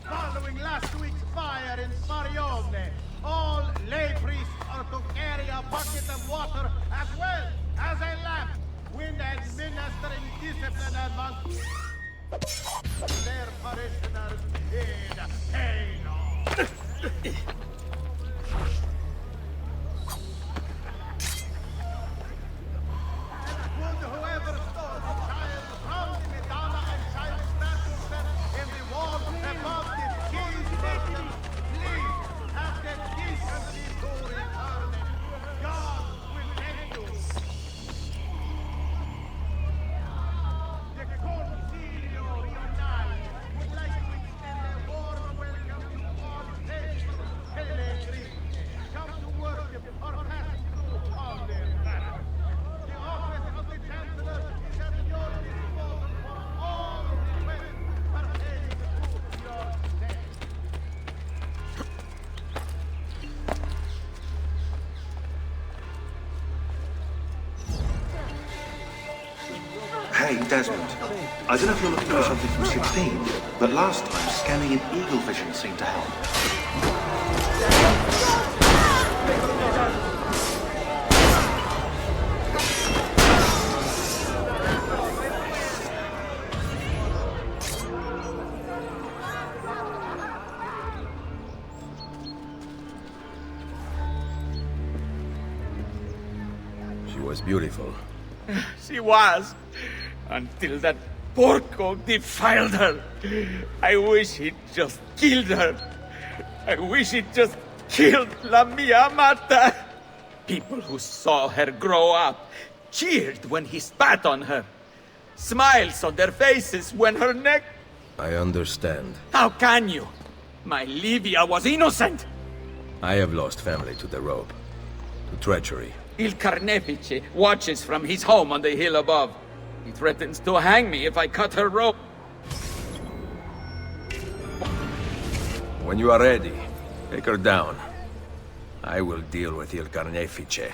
Following last week's fire in Sarione, all lay priests are to carry a bucket of water as well as a lamp when administering discipline among their parishioners in Halo. Would whoever stole the child from the Madonna and child statue in the wall above the keys, please have the decency to return it. God will thank you. Hey, Desmond. I don't know if you're looking for something from 16, but last time scanning in eagle vision seemed to help. She was beautiful. She was, until that porco defiled her. I wish he'd just killed her. I wish he'd just killed La Mia Amata. People who saw her grow up cheered when he spat on her. Smiles on their faces when her neck... I understand. How can you? My Livia was innocent. I have lost family to the rope. To treachery. Il Carnefice watches from his home on the hill above. He threatens to hang me if I cut her rope. When you are ready, take her down. I will deal with Il Carnefice.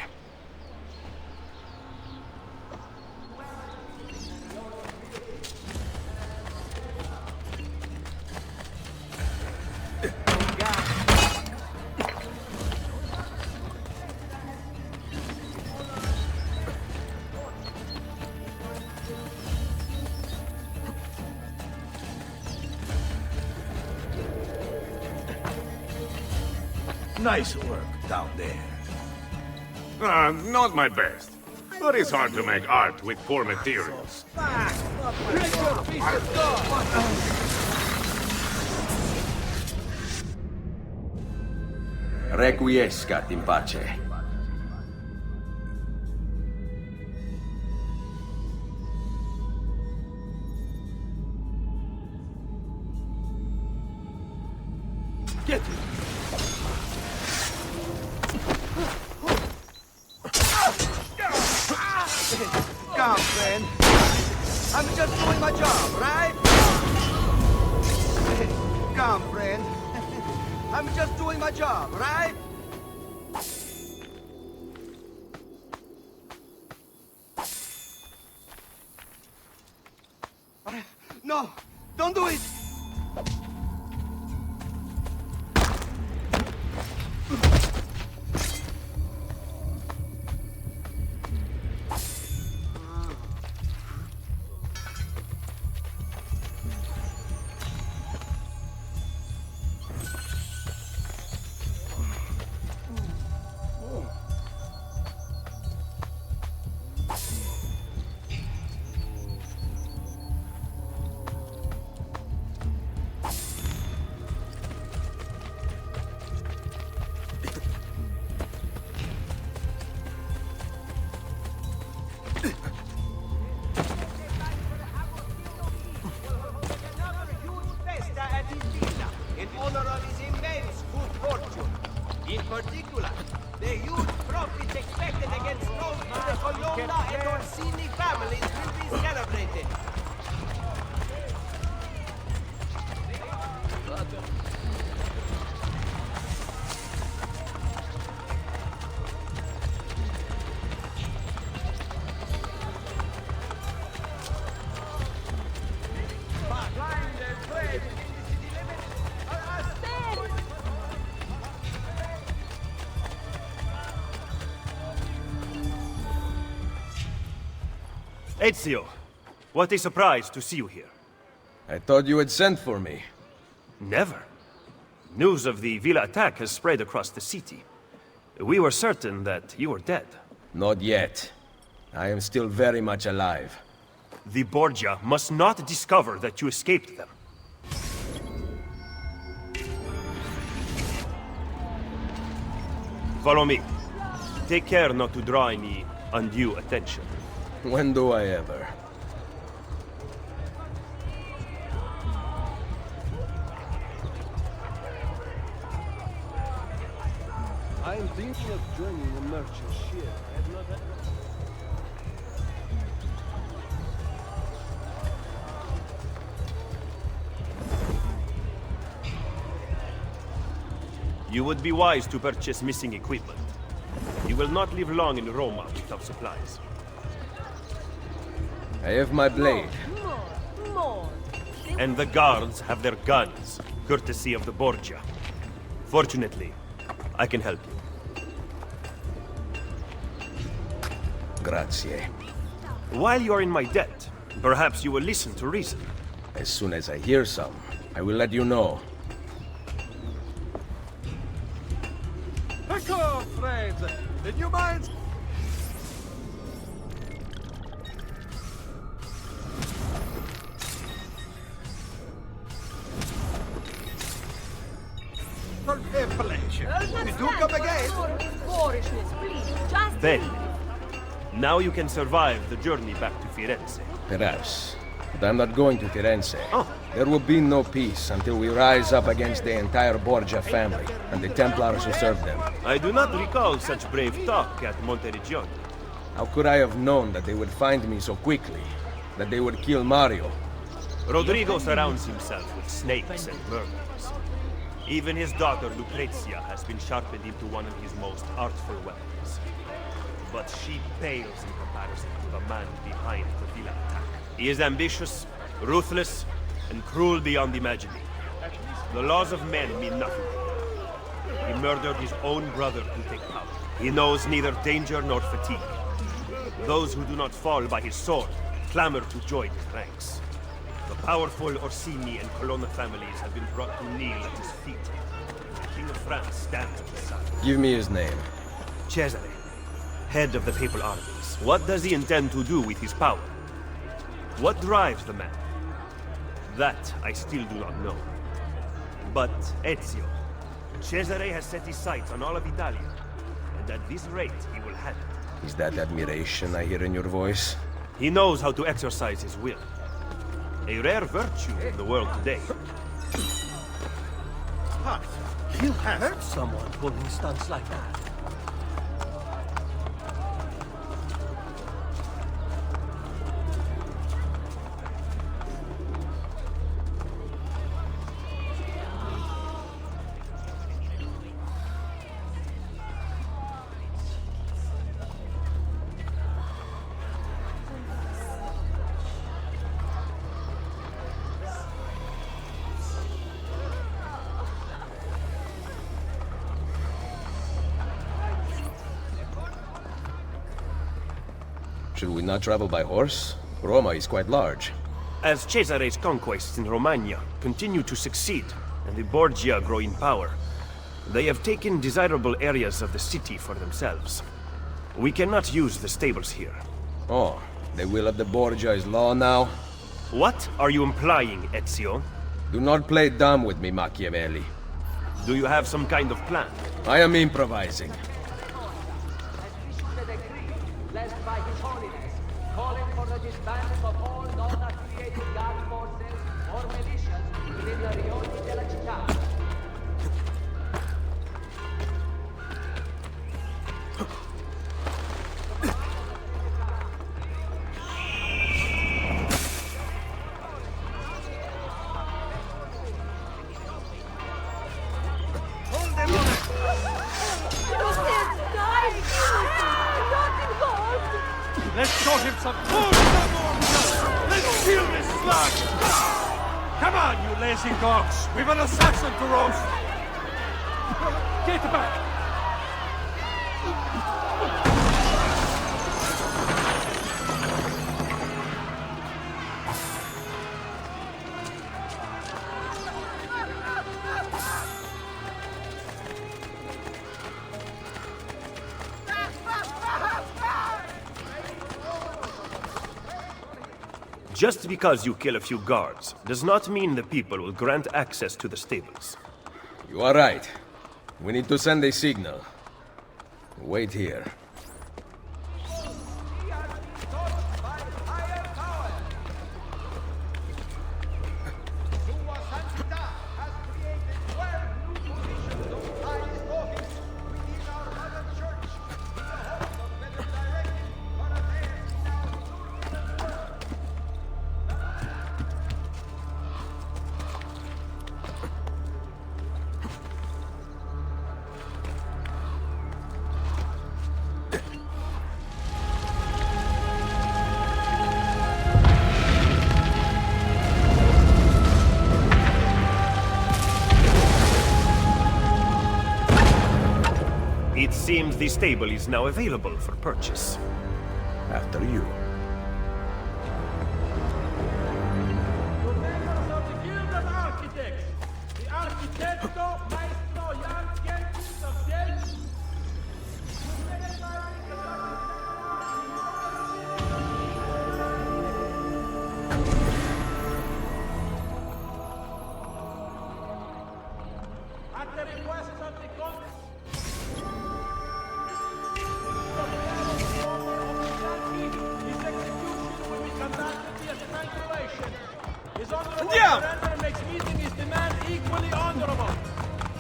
Nice work down there. Not my best. But it's hard to make art with poor materials. Requiescat in pace. Get it! Come, friend. I'm just doing my job, right? Come, friend. I'm just doing my job, right? No! Don't do it! In particular, the huge profits expected against those of the Colonna and Orsini families will be celebrated. Ezio, what a surprise to see you here. I thought you had sent for me. Never. News of the Villa attack has spread across the city. We were certain that you were dead. Not yet. I am still very much alive. The Borgia must not discover that you escaped them. Follow me. Take care not to draw any undue attention. When do I ever? I am thinking of joining the merchant ship. I have not had... You would be wise to purchase missing equipment. You will not live long in Roma without supplies. I have my blade. More. And the guards have their guns, courtesy of the Borgia. Fortunately, I can help you. Grazie. While you are in my debt, perhaps you will listen to reason. As soon as I hear some, I will let you know. Ecco, friends! Did you mind? For a pleasure. We do come again. Boorishness, please. Just Then, now you can survive the journey back to Firenze. Perhaps. But I'm not going to Firenze. There will be no peace until we rise up against the entire Borgia family and the Templars who serve them. I do not recall such brave talk at Monteriggioni. How could I have known that they would find me so quickly? That they would kill Mario? Rodrigo surrounds himself with snakes and murderers. Even his daughter Lucrezia has been sharpened into one of his most artful weapons. But she pales in comparison to the man behind the villa attack. He is ambitious, ruthless, and cruel beyond imagining. The laws of men mean nothing to him. He murdered his own brother to take power. He knows neither danger nor fatigue. Those who do not fall by his sword clamor to join his ranks. The powerful Orsini and Colonna families have been brought to kneel at his feet. The King of France stands at his side. Give me his name. Cesare, head of the papal armies. What does he intend to do with his power? What drives the man? That I still do not know. But Ezio, Cesare has set his sights on all of Italia, and at this rate he will have it. Is that admiration I hear in your voice? He knows how to exercise his will. A rare virtue in the world today. But you have hurt someone pulling stunts like that. Should we not travel by horse? Roma is quite large. As Cesare's conquests in Romagna continue to succeed, and the Borgia grow in power, they have taken desirable areas of the city for themselves. We cannot use the stables here. Oh, the will of the Borgia is law now? What are you implying, Ezio? Do not play dumb with me, Machiavelli. Do you have some kind of plan? I am improvising. Blessed by His Holiness, calling for the disbandment of all non-affiliated guard forces or militias within the Rione della Città. Let's show him some food! Let's kill this slug! Come on, you lazy dogs! We've an assassin to roast! Get back! Just because you kill a few guards does not mean the people will grant access to the stables. You are right. We need to send a signal. Wait here. It seems the stable is now available for purchase. After you. Andiamo! Makes meeting his demand equally honorable.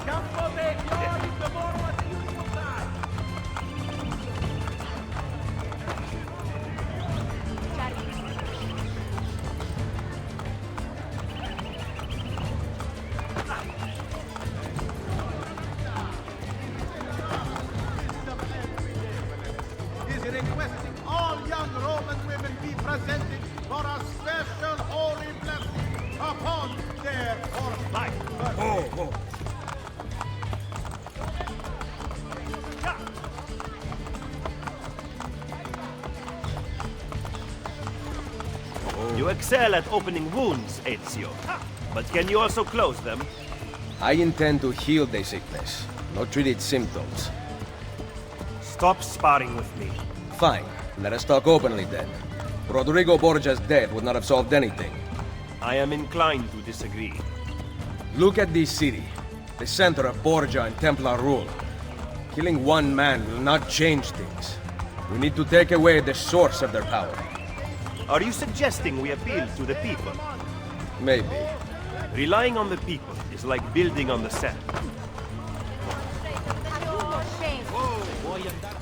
Campo Vecchio is the more at the usual time. Is requesting all young Roman women be presented for a special holy blessing upon their life. You excel at opening wounds, Ezio. But can you also close them? I intend to heal the sickness, not treat its symptoms. Stop sparring with me. Fine. Let us talk openly then. Rodrigo Borgia's death would not have solved anything. I am inclined to disagree. Look at this city. The center of Borgia and Templar rule. Killing one man will not change things. We need to take away the source of their power. Are you suggesting we appeal to the people? Maybe. Relying on the people is like building on the sand.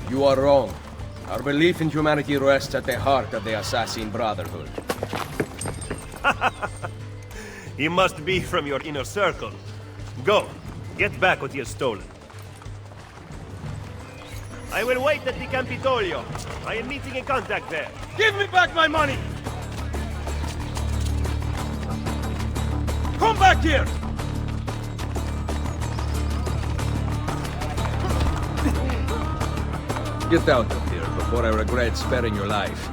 You are wrong. Our belief in humanity rests at the heart of the Assassin Brotherhood. He must be from your inner circle. Go, get back what he has stolen. I will wait at the Campitolio. I am meeting a contact there. Give me back my money! Come back here! Get out of here before I regret sparing your life.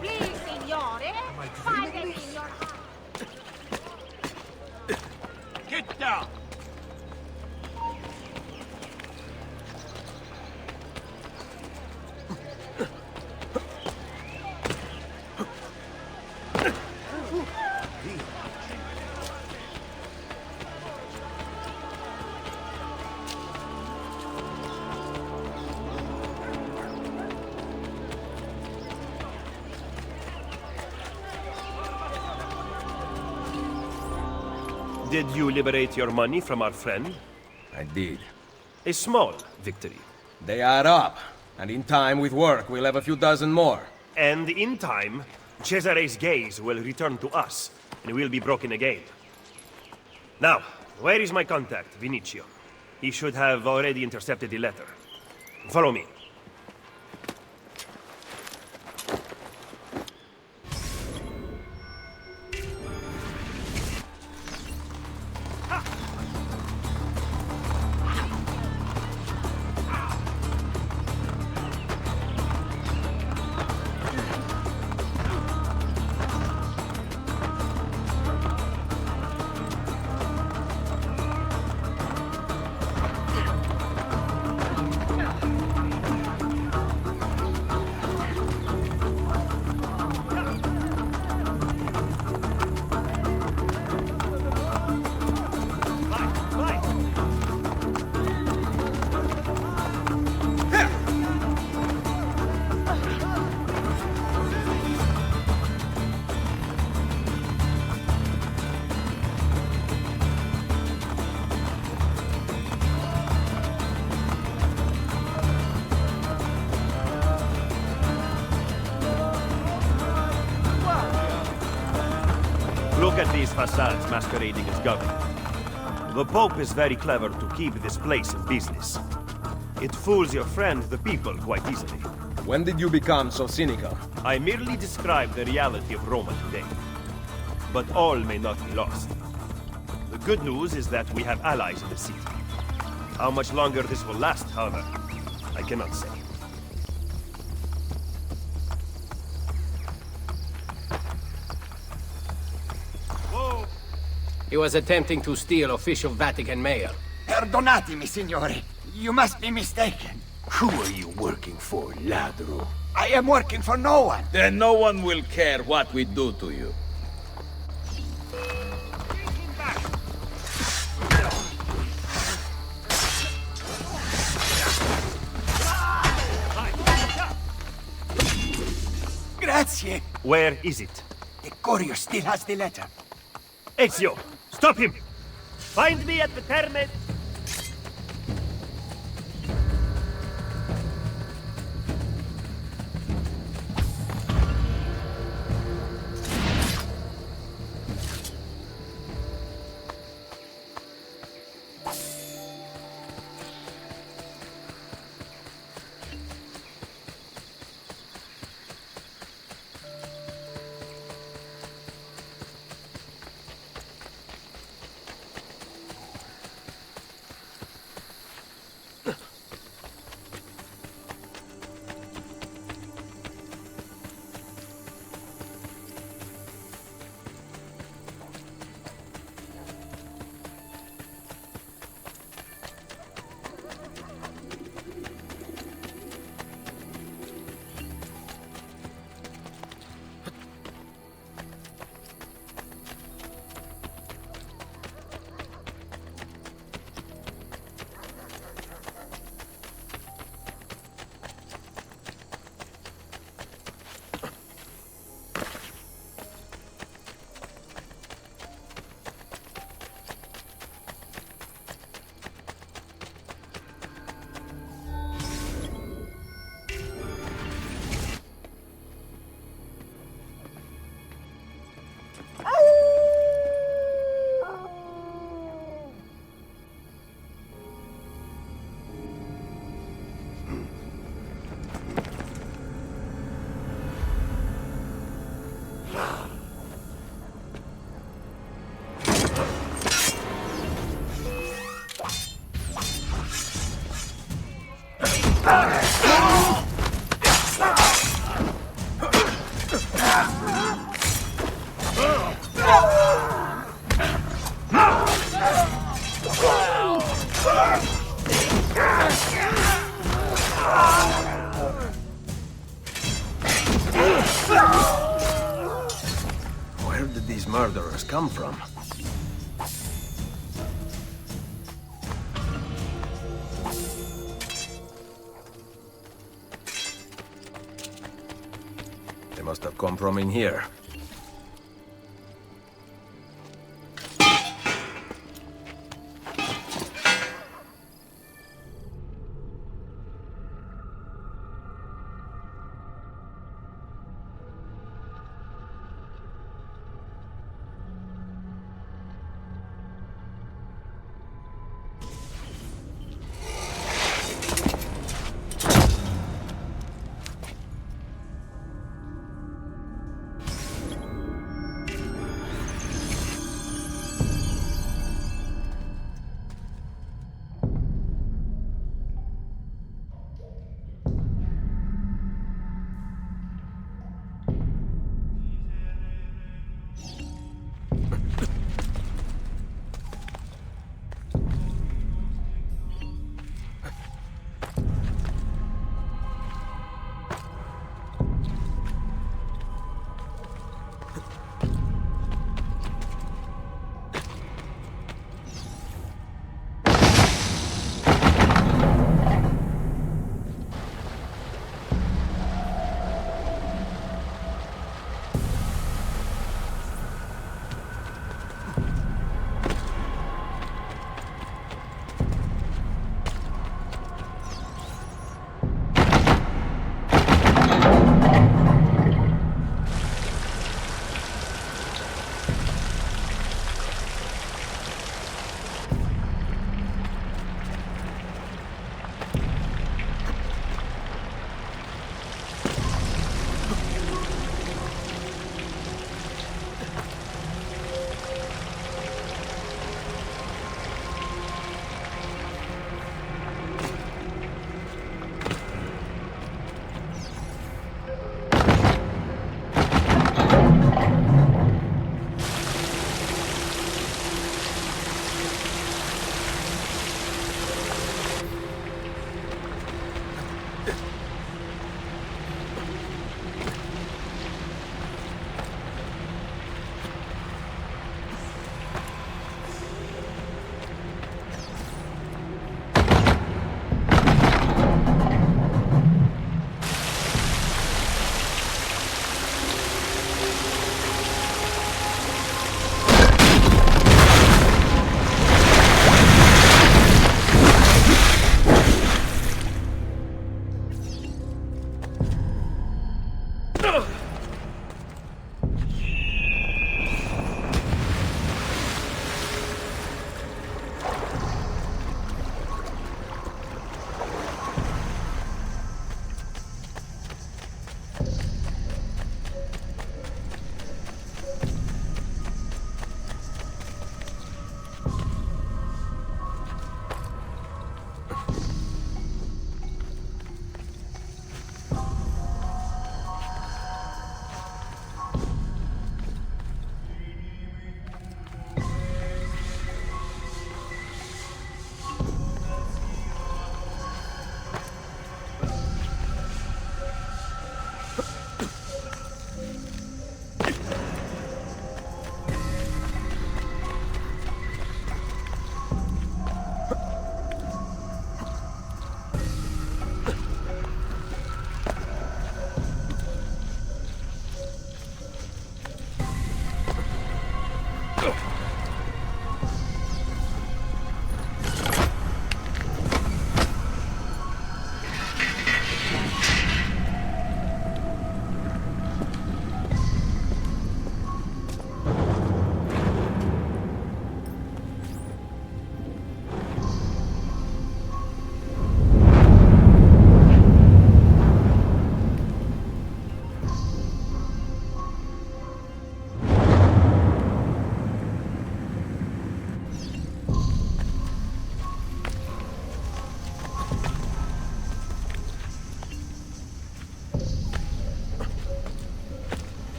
Please, signore. Fatemi your... Get down! Did you liberate your money from our friend? I did. A small victory. They add up, and in time, with work, we'll have a few dozen more. And in time, Cesare's gaze will return to us, and we'll be broken again. Now, where is my contact, Vinicio? He should have already intercepted the letter. Follow me. Look at these facades masquerading as government. The Pope is very clever to keep this place in business. It fools your friend, the people, quite easily. When did you become so cynical? I merely describe the reality of Roma today. But all may not be lost. The good news is that we have allies in the city. How much longer this will last, however, I cannot say. He was attempting to steal official Vatican mail. Perdonatemi, signore. You must be mistaken. Who are you working for, ladro? I am working for no one. Then no one will care what we do to you. Grazie. Where is it? The courier still has the letter. Ezio, stop him! Find me at the Terme... Where did these murderers come from? They must have come from in here.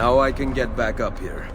Now I can get back up here.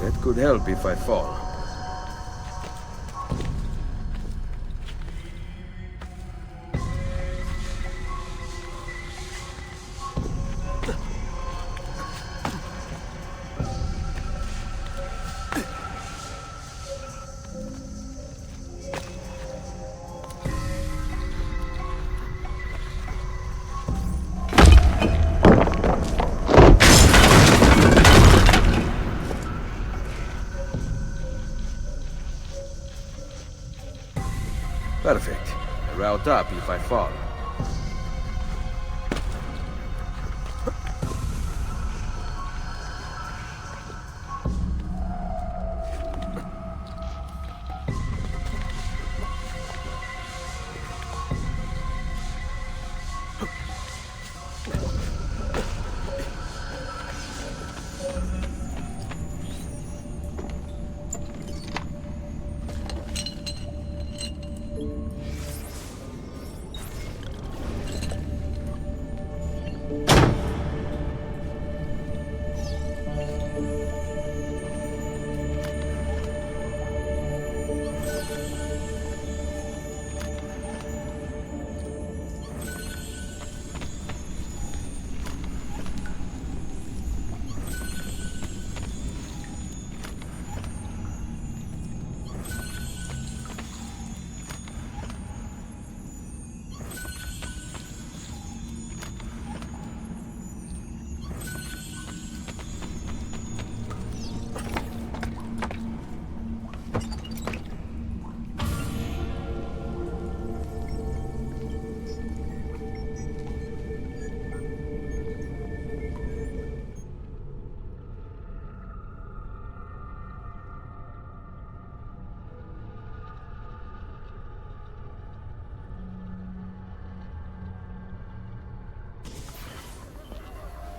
That could help if I fall. Perfect. A route up if I fall.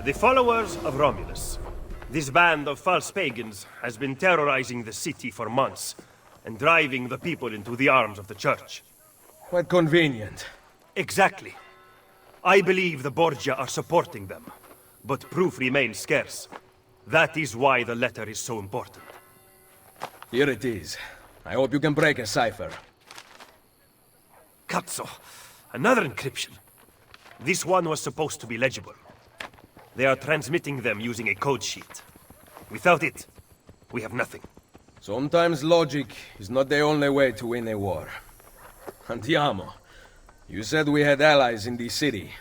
The followers of Romulus. This band of false pagans has been terrorizing the city for months and driving the people into the arms of the church. Quite convenient. Exactly. I believe the Borgia are supporting them, but proof remains scarce. That is why the letter is so important. Here it is. I hope you can break a cipher. Cazzo! Another encryption. This one was supposed to be legible. They are transmitting them using a code sheet. Without it, we have nothing. Sometimes logic is not the only way to win a war. Andiamo. You said we had allies in the city.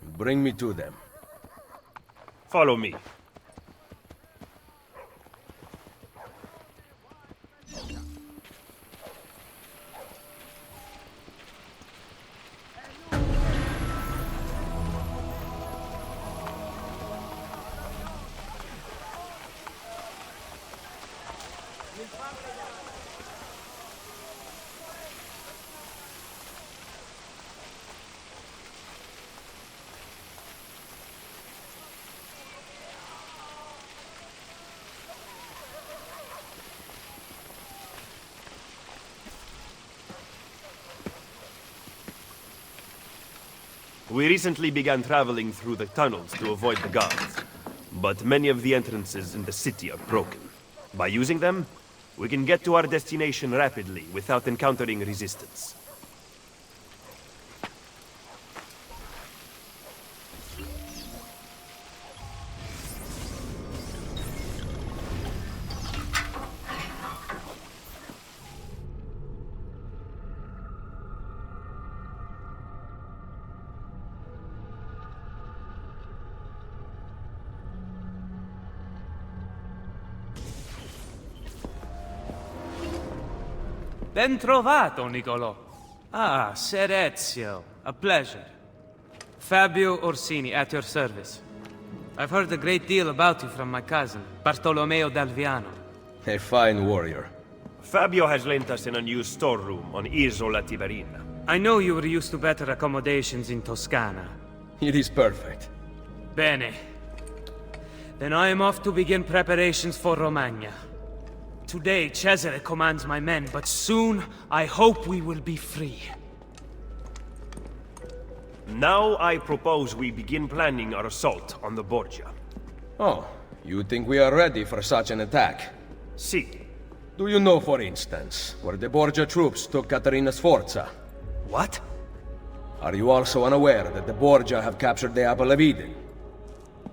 Bring me to them. Follow me. We recently began traveling through the tunnels to avoid the guards, but many of the entrances in the city are broken. By using them, we can get to our destination rapidly without encountering resistance. Ben trovato, Nicolò. Ah, Ser Ezio. A pleasure. Fabio Orsini, at your service. I've heard a great deal about you from my cousin, Bartolomeo d'Alviano. A fine warrior. Fabio has lent us in a new storeroom on Isola Tiberina. I know you were used to better accommodations in Toscana. It is perfect. Bene. Then I am off to begin preparations for Romagna. Today, Cesare commands my men, but soon, I hope we will be free. Now I propose we begin planning our assault on the Borgia. Oh, you think we are ready for such an attack? Si. Do you know, for instance, where the Borgia troops took Caterina Sforza? What? Are you also unaware that the Borgia have captured the Apple of Eden?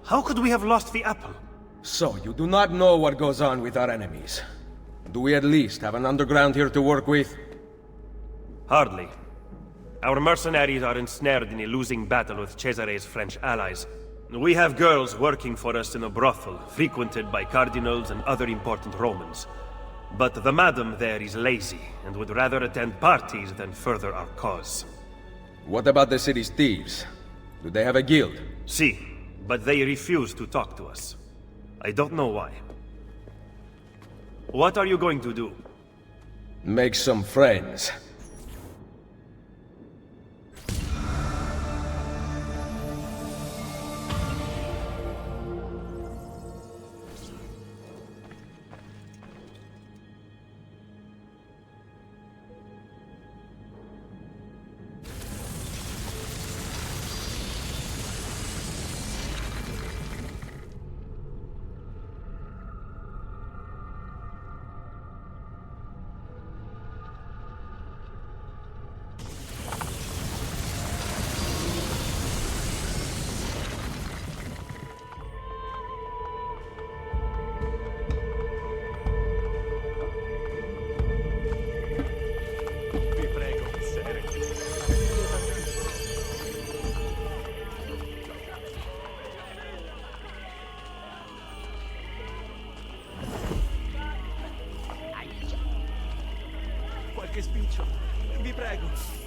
How could we have lost the apple? So, you do not know what goes on with our enemies. Do we at least have an underground here to work with? Hardly. Our mercenaries are ensnared in a losing battle with Cesare's French allies. We have girls working for us in a brothel, frequented by cardinals and other important Romans. But the madam there is lazy, and would rather attend parties than further our cause. What about the city's thieves? Do they have a guild? Si, but they refuse to talk to us. I don't know why. What are you going to do? Make some friends. Qualche spiccio, vi prego.